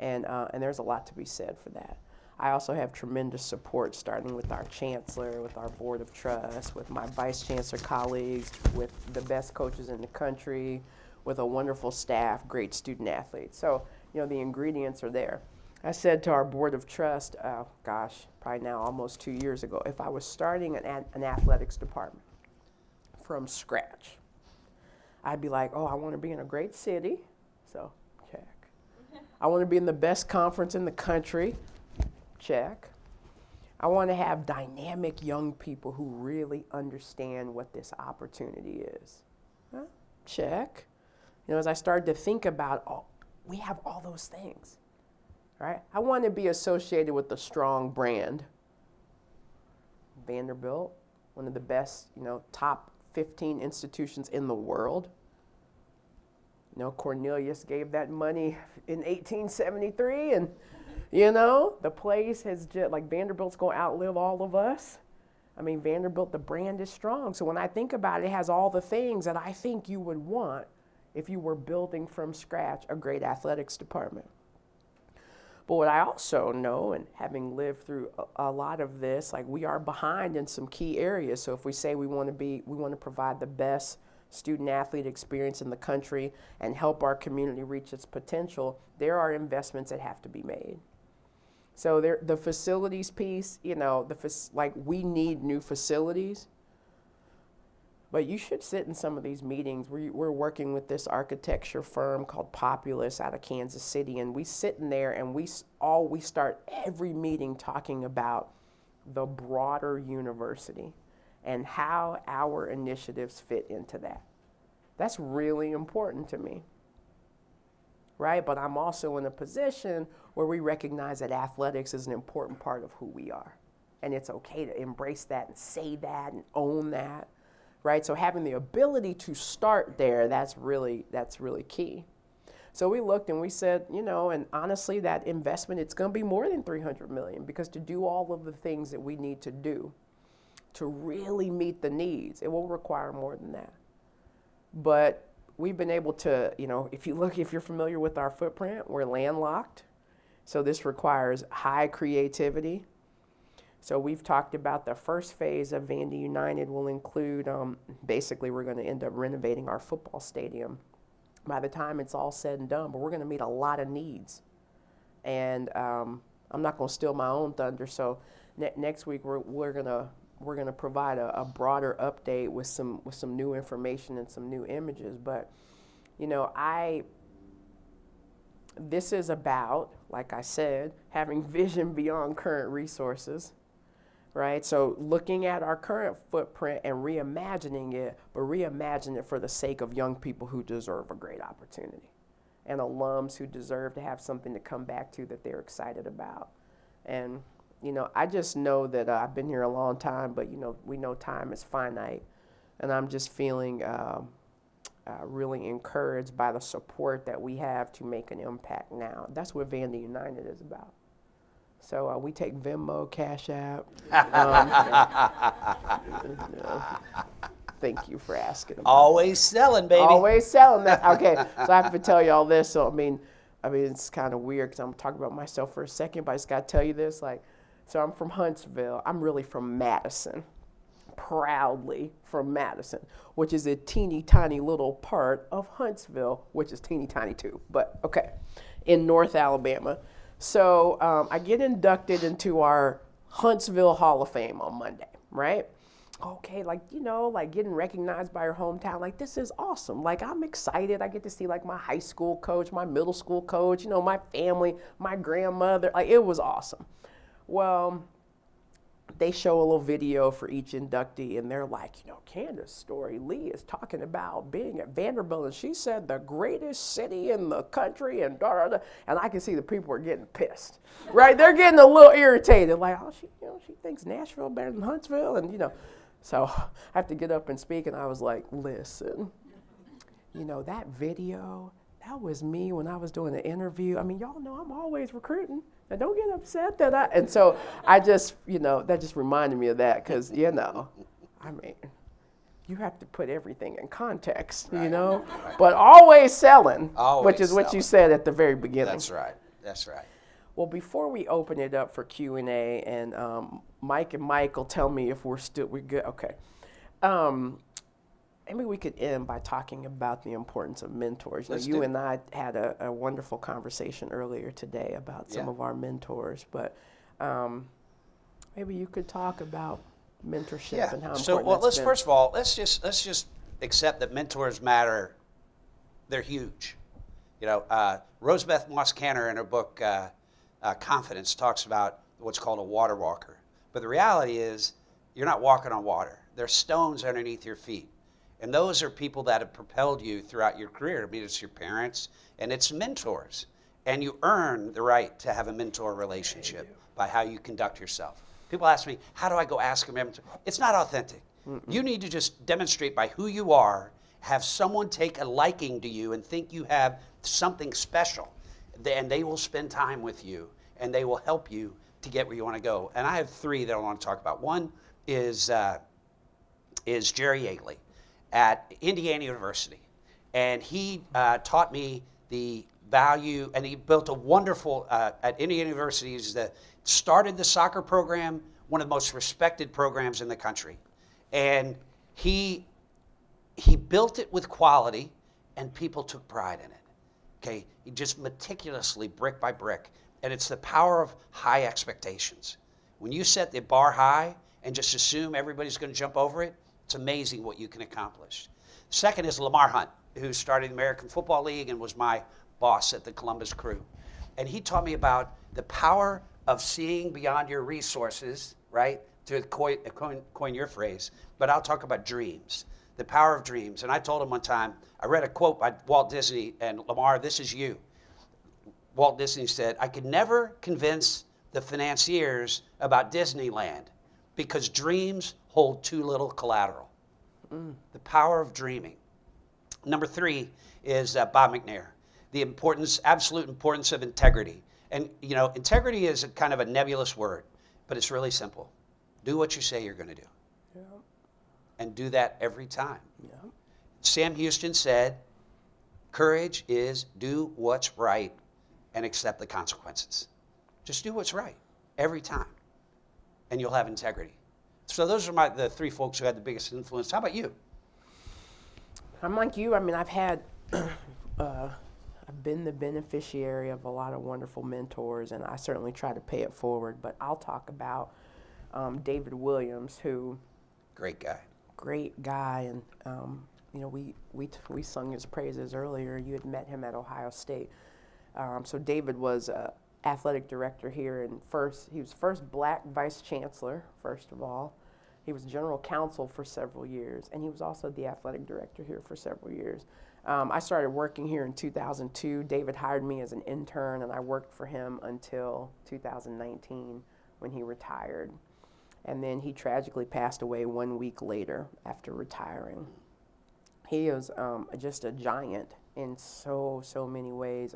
And there's a lot to be said for that. I also have tremendous support, starting with our chancellor, with our board of trust, with my vice chancellor colleagues, with the best coaches in the country, with a wonderful staff, great student athletes. So, you know, the ingredients are there. I said to our board of trust, probably now almost 2 years ago, if I was starting an athletics department from scratch, I'd be like, oh, I want to be in a great city, so check. I want to be in the best conference in the country, check. I want to have dynamic young people who really understand what this opportunity is, check. You know, as I started to think about, we have all those things, right? I want to be associated with a strong brand. Vanderbilt, one of the best, you know, top 15 institutions in the world. You know, Cornelius gave that money in 1873, and, you know, the place has just, like, Vanderbilt's going to outlive all of us. I mean, Vanderbilt, the brand is strong. So when I think about it, it has all the things that I think you would want if you were building from scratch a great athletics department. But what I also know, and having lived through a lot of this, like, we are behind in some key areas. So if we say we want to provide the best student athlete experience in the country and help our community reach its potential, there are investments that have to be made. So the facilities piece, you know, we need new facilities. But you should sit in some of these meetings. We're working with this architecture firm called Populous out of Kansas City, and we sit in there and we start every meeting talking about the broader university and how our initiatives fit into that. That's really important to me, right? But I'm also in a position where we recognize that athletics is an important part of who we are, and it's okay to embrace that and say that and own that. Right, so having the ability to start there, that's really key. So we looked and we said, you know, and honestly, that investment, it's going to be more than $300 million, because to do all of the things that we need to do to really meet the needs, it will require more than that. But we've been able to, you know, if you're familiar with our footprint, we're landlocked. So this requires high creativity. So we've talked about the first phase of Vandy United will include, basically we're going to end up renovating our football stadium by the time it's all said and done, but we're going to meet a lot of needs. And I'm not going to steal my own thunder, so next week we're going to provide a broader update with some new information and some new images. But, you know, this is about, like I said, having vision beyond current resources. Right, so looking at our current footprint and reimagining it, but reimagine it for the sake of young people who deserve a great opportunity, and alums who deserve to have something to come back to that they're excited about. And, you know, I just know that I've been here a long time, but, you know, we know time is finite, and I'm just feeling really encouraged by the support that we have to make an impact now. That's what Vandy United is about. So we take Venmo, Cash App. Thank you for asking. Always selling, baby. Always selling that. Okay, so I have to tell you all this. So I mean, it's kind of weird because I'm talking about myself for a second, but I just got to tell you this. Like, so I'm from Huntsville. I'm really from Madison, proudly from Madison, which is a teeny tiny little part of Huntsville, which is teeny tiny too. But okay, in North Alabama. So I get inducted into our Huntsville Hall of Fame on Monday, right? okay, like, you know, like getting recognized by her hometown, like this is awesome. Like I'm excited. I get to see like my high school coach, my middle school coach, you know, my family, my grandmother. Like it was awesome. Well, they show a little video for each inductee, and they're like, you know, Candice Storey Lee is talking about being at Vanderbilt, and she said the greatest city in the country, and da da da. And I can see the people are getting pissed, right? They're getting a little irritated, like, oh, she thinks Nashville better than Huntsville, and you know. So I have to get up and speak, and I was like, listen, you know, that video, that was me when I was doing the interview. I mean, y'all know I'm always recruiting. Now don't get upset that and so I just, you know, that just reminded me of that because, you know, I mean, you have to put everything in context, you know, but always selling, which is what you said at the very beginning. That's right. That's right. Well, before we open it up for Q&A, and Mike and Mike will tell me if we're good. Okay. Maybe we could end by talking about the importance of mentors. You and I had a wonderful conversation earlier today about some of our mentors, but maybe you could talk about mentorship and how important so, well, that's been. first of all, let's just accept that mentors matter. They're huge. You know, Rosebeth Moss Kanter in her book Confidence talks about what's called a water walker. But the reality is you're not walking on water. There's stones underneath your feet. And those are people that have propelled you throughout your career. I mean, it's your parents and it's mentors. And you earn the right to have a mentor relationship by how you conduct yourself. People ask me, how do I go ask a mentor? It's not authentic. You need to just demonstrate by who you are, have someone take a liking to you and think you have something special. And they will spend time with you and they will help you to get where you want to go. And I have three that I want to talk about. One is Jerry Yeagley at Indiana University, and he taught me the value, and he built a wonderful, at Indiana University, started the soccer program, one of the most respected programs in the country. And he built it with quality, and people took pride in it, okay? He just meticulously, brick by brick, and it's the power of high expectations. When you set the bar high and just assume everybody's gonna jump over it, it's amazing what you can accomplish. Second is Lamar Hunt, who started the American Football League and was my boss at the Columbus Crew. And he taught me about the power of seeing beyond your resources, right? To coin your phrase, but I'll talk about dreams, the power of dreams. And I told him one time, I read a quote by Walt Disney, and Lamar, this is you. Walt Disney said, I could never convince the financiers about Disneyland because dreams hold too little collateral. The power of dreaming. Number three is Bob McNair. The importance, absolute importance of integrity. And you know, integrity is a kind of a nebulous word, but it's really simple. Do what you say you're going to do. Yeah. And do that every time. Yeah. Sam Houston said, courage is do what's right and accept the consequences. Just do what's right every time, and you'll have integrity. So those are the three folks who had the biggest influence. How about you? I'm like you. I mean, I've been the beneficiary of a lot of wonderful mentors, and I certainly try to pay it forward. But I'll talk about David Williams, who great guy, and you know, we sung his praises earlier. You had met him at Ohio State. So David was athletic director here, and he was first black vice chancellor, first of all. He was general counsel for several years, and he was also the athletic director here for several years. I started working here in 2002. David hired me as an intern, and I worked for him until 2019 when he retired. And then he tragically passed away 1 week later after retiring. He is just a giant in so many ways.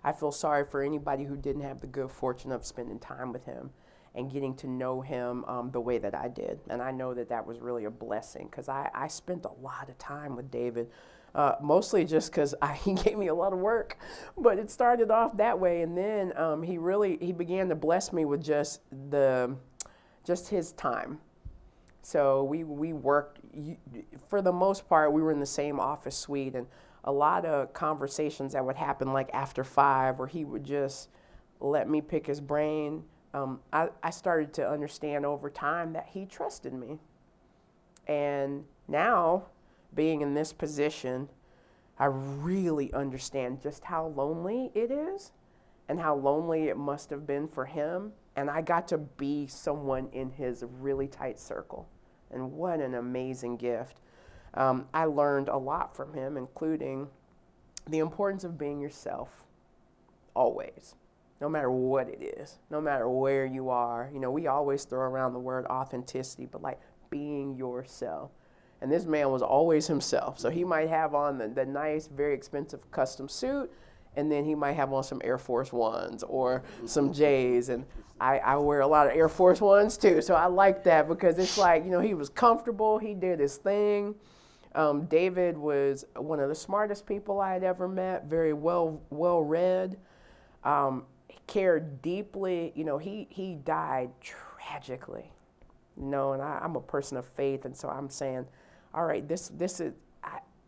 I feel sorry for anybody who didn't have the good fortune of spending time with him and getting to know him the way that I did. And I know that that was really a blessing because I spent a lot of time with David, mostly just because he gave me a lot of work. But it started off that way, and then he began to bless me with just his time. So we worked, for the most part, we were in the same office suite, and a lot of conversations that would happen like after 5 where he would just let me pick his brain. I started to understand over time that he trusted me. And now, being in this position, I really understand just how lonely it is and how lonely it must have been for him. And I got to be someone in his really tight circle. And what an amazing gift. I learned a lot from him, including the importance of being yourself, always, no matter what it is, no matter where you are. You know, we always throw around the word authenticity, but like being yourself. And this man was always himself. So he might have on the nice, very expensive custom suit, and then he might have on some Air Force Ones or some J's. And I wear a lot of Air Force Ones too. So I like that because it's like, you know, he was comfortable. He did his thing. David was one of the smartest people I had ever met, very well read. He cared deeply. You know, he died tragically. You know, and I'm a person of faith, and so I'm saying, all right, this is,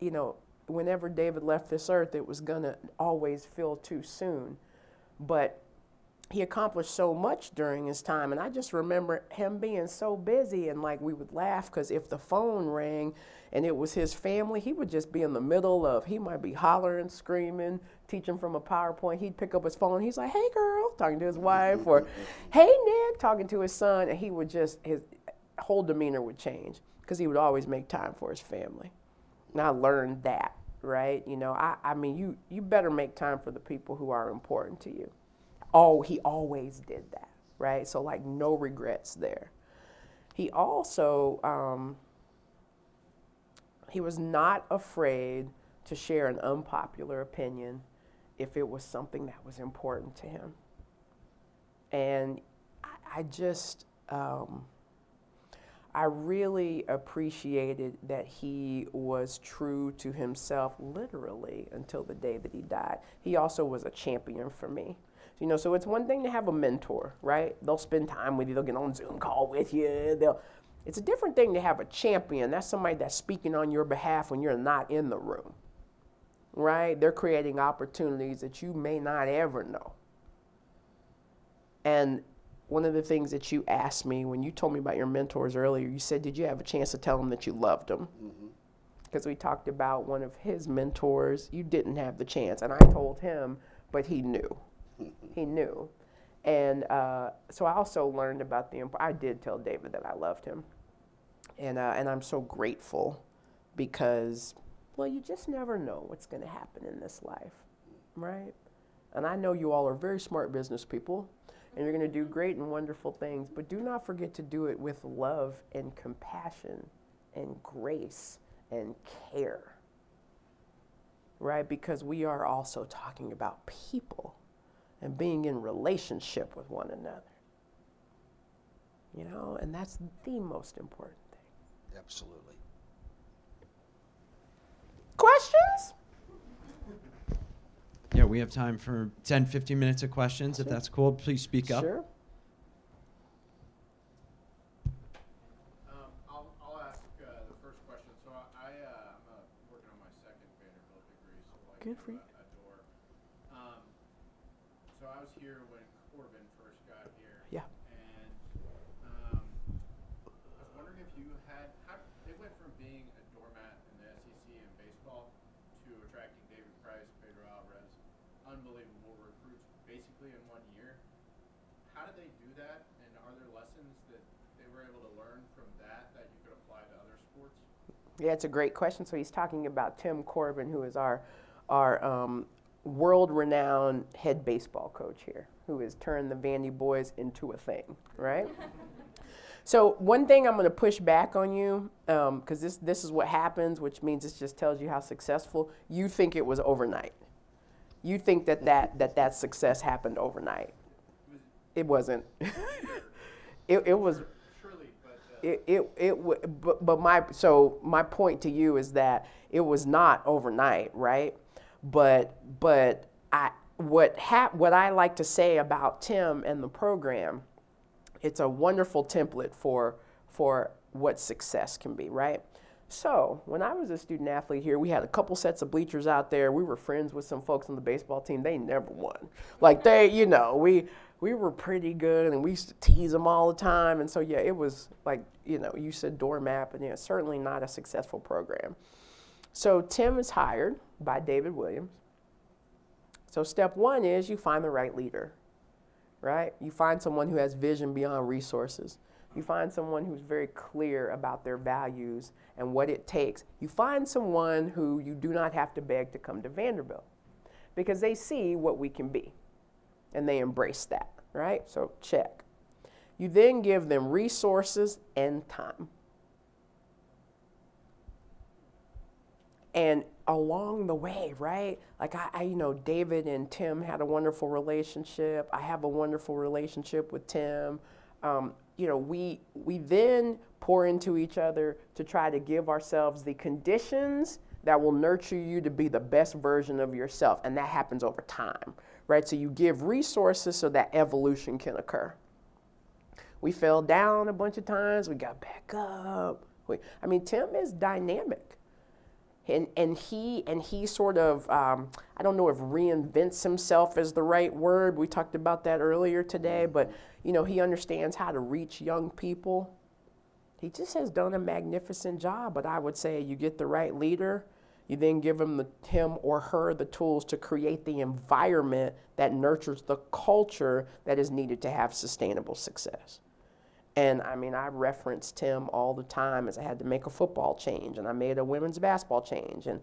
you know, whenever David left this earth, it was gonna always feel too soon, but he accomplished so much during his time, and I just remember him being so busy, and like we would laugh because if the phone rang and it was his family, he would just be in the middle of, he might be hollering, screaming, teaching from a PowerPoint. He'd pick up his phone, he's like, hey girl, talking to his wife, or hey Nick, talking to his son, and he would just, his whole demeanor would change because he would always make time for his family. And I learned that, right? You know, I mean, you better make time for the people who are important to you. Oh, he always did that, right? So like no regrets there. He also, he was not afraid to share an unpopular opinion if it was something that was important to him. And I just, I really appreciated that he was true to himself literally until the day that he died. He also was a champion for me. You know, so it's one thing to have a mentor, right? They'll spend time with you, they'll get on Zoom call with you, it's a different thing to have a champion. That's somebody that's speaking on your behalf when you're not in the room, right? They're creating opportunities that you may not ever know. And one of the things that you asked me when you told me about your mentors earlier, you said, did you have a chance to tell them that you loved them? Because we talked about one of his mentors. You didn't have the chance. And I told him, but he knew. He knew. And so I also learned about I did tell David that I loved him. And I'm so grateful because, well, you just never know what's going to happen in this life, right? And I know you all are very smart business people, and you're going to do great and wonderful things, but do not forget to do it with love and compassion and grace and care, right? Because we are also talking about people and being in relationship with one another, you know, and that's the most important thing. Absolutely. Questions? Yeah, we have time for 10, 15 minutes of questions. Sure. If that's cool, please speak up. Sure. I'll ask the first question. So I'm working on my second Vanderbilt degree, so like Good for you. A door. So I was here when Corbin first got here. Yeah. And I was wondering if you had, it went from being a doormat in the SEC in baseball to attracting David Price, Pedro Alvarez, unbelievable recruits basically in 1 year. How did they do that, and are there lessons that they were able to learn from that you could apply to other sports? Yeah, it's a great question. So he's talking about Tim Corbin, who is our world-renowned head baseball coach here, who has turned the Vandy boys into a thing, right? So one thing I'm going to push back on you, because this is what happens, which means this just tells you how successful. You think it was overnight. You think that success happened overnight. It wasn't. It was. Surely, but my point to you is that it was not overnight, right? But what I like to say about Tim and the program, it's a wonderful template for what success can be, right? So when I was a student athlete here, we had a couple sets of bleachers out there. We were friends with some folks on the baseball team. They never won. Like we were pretty good, and we used to tease them all the time. And so, yeah, it was like, you said doormat, and it's certainly not a successful program. So Tim is hired by David Williams. So step one is you find the right leader, right? You find someone who has vision beyond resources. You find someone who's very clear about their values and what it takes. You find someone who you do not have to beg to come to Vanderbilt because they see what we can be and they embrace that, right? So check. You then give them resources and time. And along the way, right? Like David and Tim had a wonderful relationship. I have a wonderful relationship with Tim. We then pour into each other to try to give ourselves the conditions that will nurture you to be the best version of yourself. And that happens over time, right? So you give resources so that evolution can occur. We fell down a bunch of times. We got back up. Tim is dynamic. And he sort of, I don't know if reinvents himself is the right word. We talked about that earlier today, but he understands how to reach young people. He just has done a magnificent job, but I would say you get the right leader, you then give him or her the tools to create the environment that nurtures the culture that is needed to have sustainable success. And I reference Tim all the time as I had to make a football change, and I made a women's basketball change, and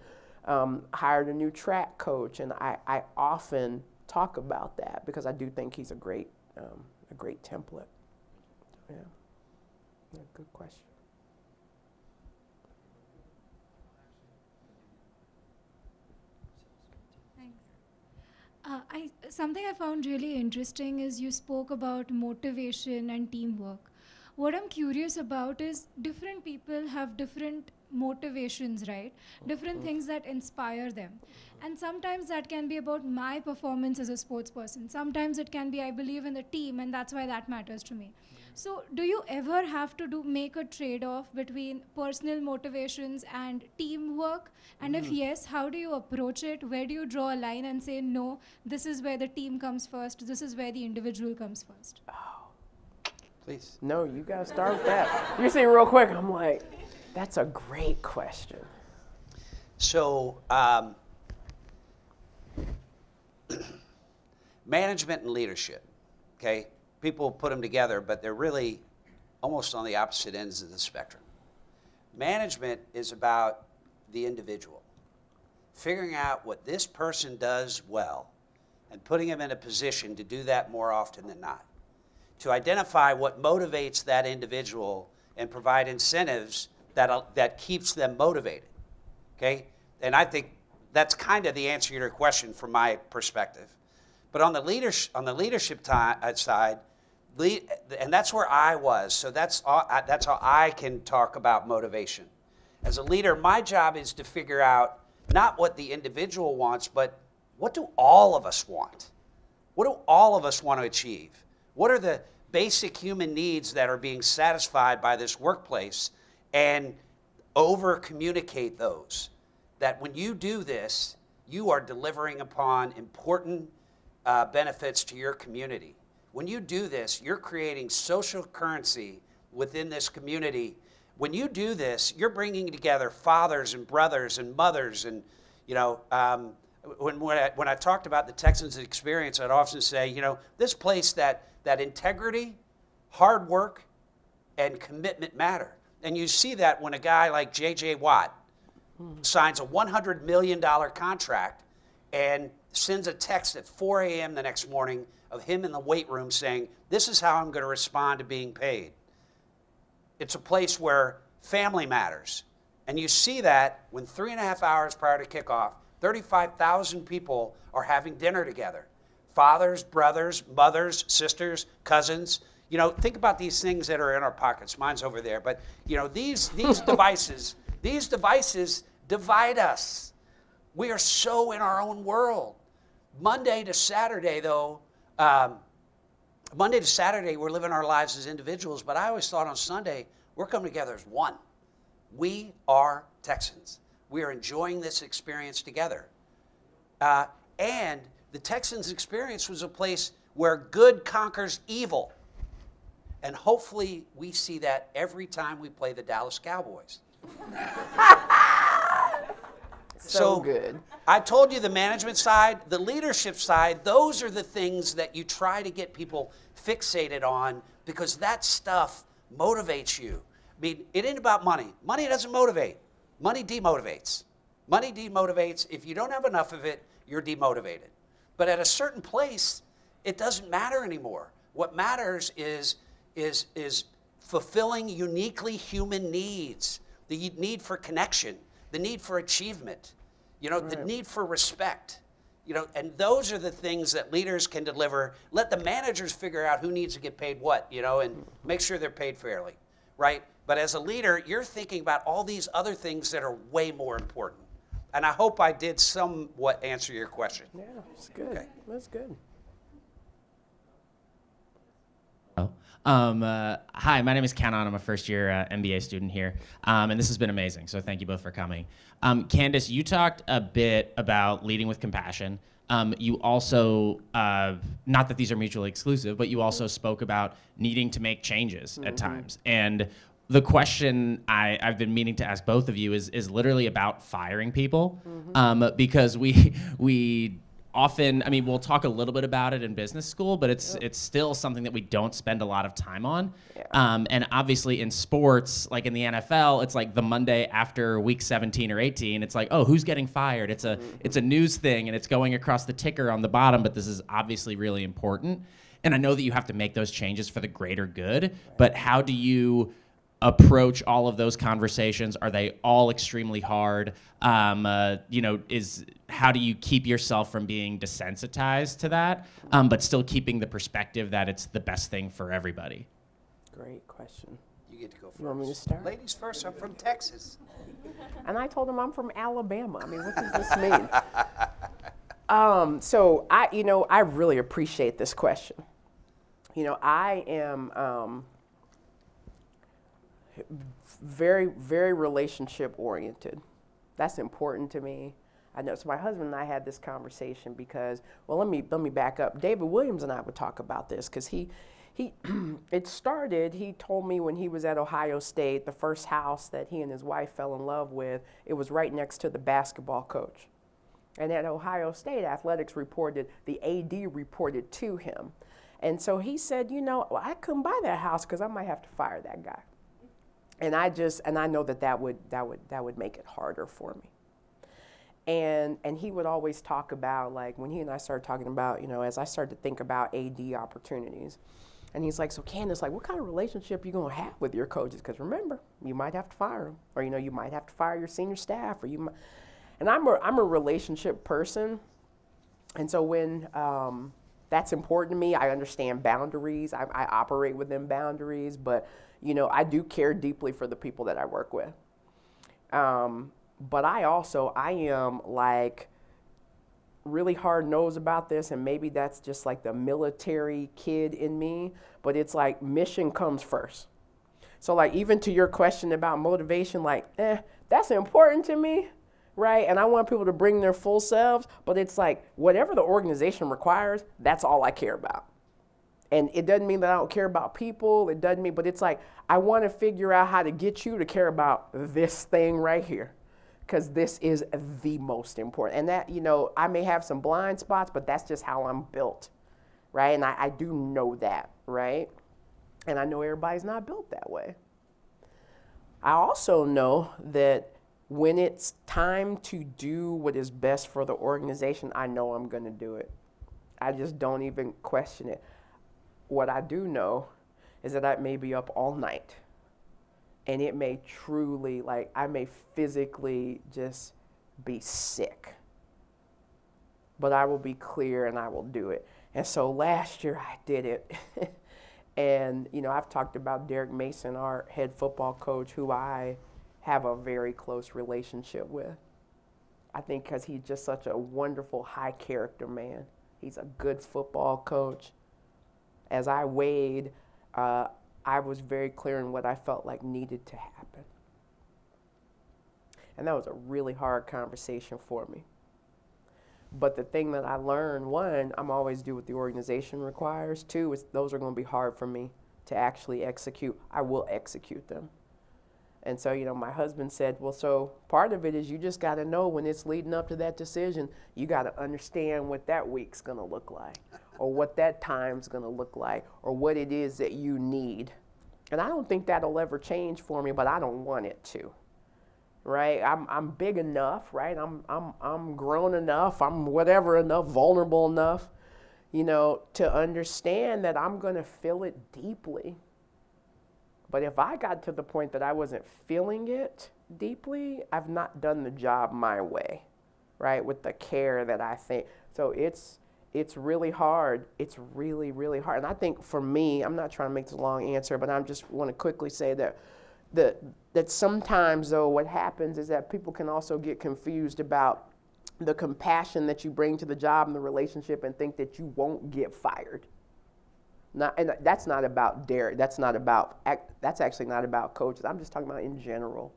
hired a new track coach. And I often talk about that because I do think he's a great template. Yeah, good question. Something I found really interesting is you spoke about motivation and teamwork. What I'm curious about is different people have different motivations, right? Different things that inspire them. And sometimes that can be about my performance as a sports person. Sometimes it can be I believe in the team and that's why that matters to me. So do you ever have to make a trade-off between personal motivations and teamwork? And if yes, how do you approach it? Where do you draw a line and say, no, this is where the team comes first, this is where the individual comes first? Please. No, you got to start with that. You see real quick, I'm like, that's a great question. So, management and leadership, okay? People put them together, but they're really almost on the opposite ends of the spectrum. Management is about the individual, figuring out what this person does well and putting them in a position to do that more often than not, to identify what motivates that individual and provide incentives that keeps them motivated, okay? And I think that's kind of the answer to your question from my perspective. But on the leadership side, and that's where I was, so that's how I can talk about motivation. As a leader, my job is to figure out not what the individual wants, but what do all of us want? What do all of us want to achieve? What are the basic human needs that are being satisfied by this workplace, and over-communicate those? That when you do this, you are delivering upon important benefits to your community. When you do this, you're creating social currency within this community. When you do this, you're bringing together fathers and brothers and mothers. And, when I talked about the Texans experience, I'd often say, this place that integrity, hard work, and commitment matter. And you see that when a guy like J.J. Watt signs a $100 million contract and sends a text at 4 a.m. the next morning of him in the weight room saying, this is how I'm going to respond to being paid. It's a place where family matters. And you see that when 3.5 hours prior to kickoff, 35,000 people are having dinner together. Fathers, brothers, mothers, sisters, cousins. Think about these things that are in our pockets. Mine's over there. But, these devices, these devices divide us. We are so in our own world. Monday to Saturday, though, we're living our lives as individuals, but I always thought on Sunday, we're coming together as one We are Texans. We are enjoying this experience together. And the Texans experience was a place where good conquers evil. And hopefully we see that every time we play the Dallas Cowboys. So good. I told you the management side, the leadership side, those are the things that you try to get people fixated on because that stuff motivates you. I mean, it ain't about money. Money doesn't motivate. Money demotivates. Money demotivates. If you don't have enough of it, you're demotivated. But at a certain place, it doesn't matter anymore. What matters is fulfilling uniquely human needs, the need for connection, the need for achievement, the need for respect, and those are the things that leaders can deliver. Let the managers figure out who needs to get paid what, and make sure they're paid fairly, right? But as a leader, you're thinking about all these other things that are way more important. And I hope I did somewhat answer your question. Yeah, that's good. Okay. That's good. Hi, my name is Canon. I'm a first-year MBA student here, and this has been amazing, so thank you both for coming. Candice, you talked a bit about leading with compassion. You also, not that these are mutually exclusive, but you also spoke about needing to make changes at times. And the question I've been meaning to ask both of you is literally about firing people, because we often, I mean, we'll talk a little bit about it in business school, but it's still something that we don't spend a lot of time on. Yeah. And obviously in sports, like in the NFL, it's like the Monday after week 17 or 18, it's like, oh, who's getting fired? It's a news thing and it's going across the ticker on the bottom, but this is obviously really important. And I know that you have to make those changes for the greater good, but how do you approach all of those conversations? Are they all extremely hard? How do you keep yourself from being desensitized to that, but still keeping the perspective that it's the best thing for everybody? Great question. You get to go first. You want me to start? Ladies first. I'm from Texas. And I told him I'm from Alabama. I mean, what does this mean? So I really appreciate this question. I am very, very relationship oriented. That's important to me. I know. So my husband and I had this conversation because, well, let me back up. David Williams and I would talk about this because he told me when he was at Ohio State, the first house that he and his wife fell in love with, it was right next to the basketball coach. And at Ohio State, athletics reported, the AD reported to him. And so he said, I couldn't buy that house because I might have to fire that guy. And I know that would make it harder for me. And he would always talk about, like, when he and I started talking about, as I started to think about AD opportunities, and he's like, so Candice, like, what kind of relationship are you going to have with your coaches? Because remember, you might have to fire them, or, you might have to fire your senior staff, or you might. And I'm a relationship person. And so when that's important to me, I understand boundaries. I operate within boundaries, but I do care deeply for the people that I work with. But I am like really hard-nosed about this, and maybe that's just like the military kid in me, but it's like mission comes first. So like even to your question about motivation, like, that's important to me, right? And I want people to bring their full selves, but it's like whatever the organization requires, that's all I care about. And it doesn't mean that I don't care about people. It doesn't mean, but it's like, I want to figure out how to get you to care about this thing right here, because this is the most important. And that, I may have some blind spots, but that's just how I'm built, right? And I do know that, right? And I know everybody's not built that way. I also know that when it's time to do what is best for the organization, I know I'm going to do it. I just don't even question it. What I do know is that I may be up all night, and it may truly, like, I may physically just be sick, but I will be clear and I will do it. And so last year I did it. And, I've talked about Derek Mason, our head football coach, who I have a very close relationship with. I think because he's just such a wonderful, high character man. He's a good football coach. As I weighed, I was very clear in what I felt like needed to happen. And that was a really hard conversation for me. But the thing that I learned, one, I'm always do what the organization requires. Two, is those are going to be hard for me to actually execute. I will execute them. And so, you know, my husband said, well, so part of it is you just got to know when it's leading up to that decision, you got to understand what that week's going to look like, or what that time's going to look like, or what it is that you need. And I don't think that'll ever change for me, but I don't want it to. Right? I'm big enough, right? I'm grown enough, I'm whatever enough, vulnerable enough, you know, to understand that I'm going to feel it deeply. But if I got to the point that I wasn't feeling it deeply, I've not done the job my way, right? With the care that I think. So it's really hard. It's really, really hard. And I think for me, I'm not trying to make this a long answer, but I just want to quickly say that sometimes, though, what happens is that people can also get confused about the compassion that you bring to the job and the relationship and think that you won't get fired. And that's not about Derek. That's actually not about coaches. I'm just talking about in general.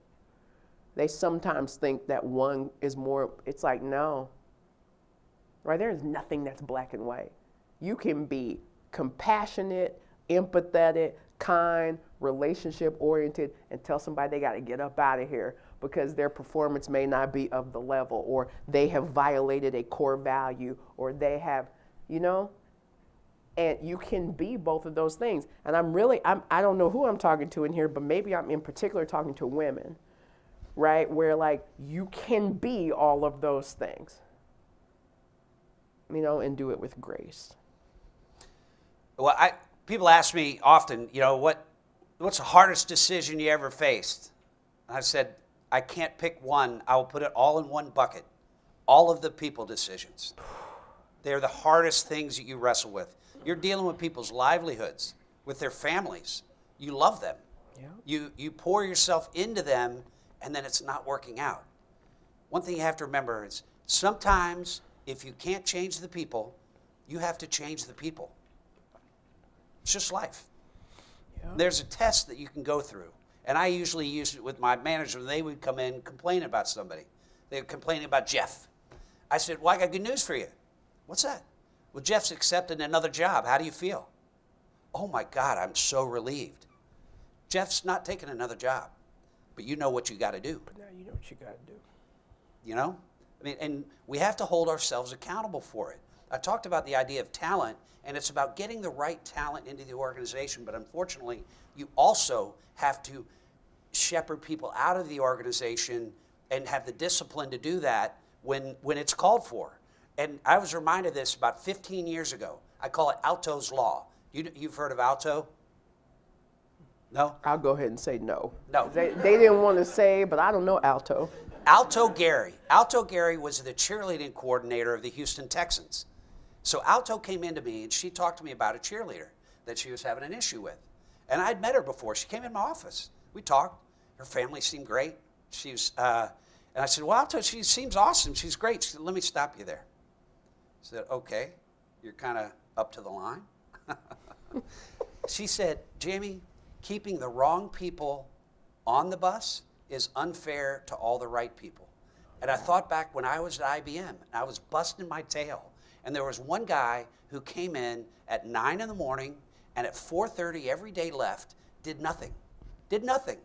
They sometimes think that one is more, it's like, no. Right? There is nothing that's black and white. You can be compassionate, empathetic, kind, relationship-oriented, and tell somebody they got to get up out of here because their performance may not be of the level, or they have violated a core value, or they have, you know? And you can be both of those things. And I don't know who I'm talking to in here, but maybe I'm in particular talking to women, right? Where like you can be all of those things, you know, and do it with grace. Well, people ask me often, you know, what's the hardest decision you ever faced? And I said, I can't pick one. I will put it all in one bucket. All of the people decisions. They're the hardest things that you wrestle with. You're dealing with people's livelihoods, with their families. You love them. Yeah. You pour yourself into them, and then it's not working out. One thing you have to remember is sometimes if you can't change the people, you have to change the people. It's just life. Yeah. There's a test that you can go through. And I usually use it with my manager. They would come in and complain about somebody. They were complaining about Jeff. I said, well, I got good news for you. What's that? Well, Jeff's accepted another job. How do you feel? Oh, my God, I'm so relieved. Jeff's not taking another job. But you know what you got to do. But now you know what you got to do. You know? I mean, and we have to hold ourselves accountable for it. I talked about the idea of talent, and it's about getting the right talent into the organization. But unfortunately, you also have to shepherd people out of the organization and have the discipline to do that when it's called for. And I was reminded of this about 15 years ago. I call it Alto's Law. You've heard of Alto? No? I'll go ahead and say no. No. They didn't want to say, but I don't know Alto. Alto Gary. Alto Gary was the cheerleading coordinator of the Houston Texans. So Alto came into me, and she talked to me about a cheerleader that she was having an issue with. And I'd met her before. She came in my office. We talked. Her family seemed great. She was, and I said, well, Alto, she seems awesome. She's great. She said, let me stop you there. I said, okay, you're kind of up to the line. She said, Jamey, keeping the wrong people on the bus is unfair to all the right people. And I thought back when I was at IBM, and I was busting my tail. And there was one guy who came in at 9 in the morning and at 4:30 every day left, did nothing. Did nothing.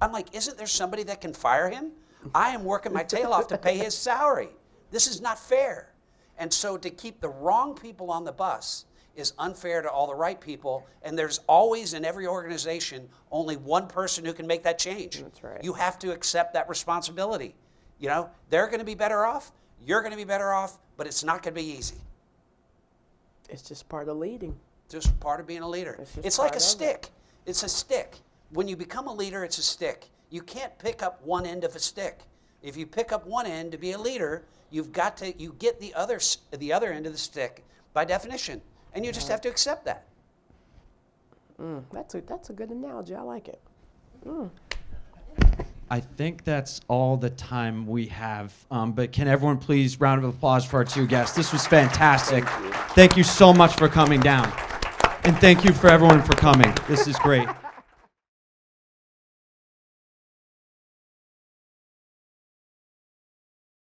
I'm like, isn't there somebody that can fire him? I am working my tail off to pay his salary. This is not fair. And so to keep the wrong people on the bus is unfair to all the right people. And there's always in every organization only one person who can make that change. That's right. You have to accept that responsibility. You know, they're going to be better off. You're going to be better off, but it's not going to be easy. It's just part of leading. Just part of being a leader. It's like a stick. It's a stick. When you become a leader, it's a stick. You can't pick up one end of a stick. If you pick up one end to be a leader, you get the other end of the stick by definition, and you just have to accept that. That's a good analogy. I like it. I think that's all the time we have. But can everyone please round of applause for our two guests? This was fantastic. Thank you so much for coming down. And thank you for everyone for coming. This is great.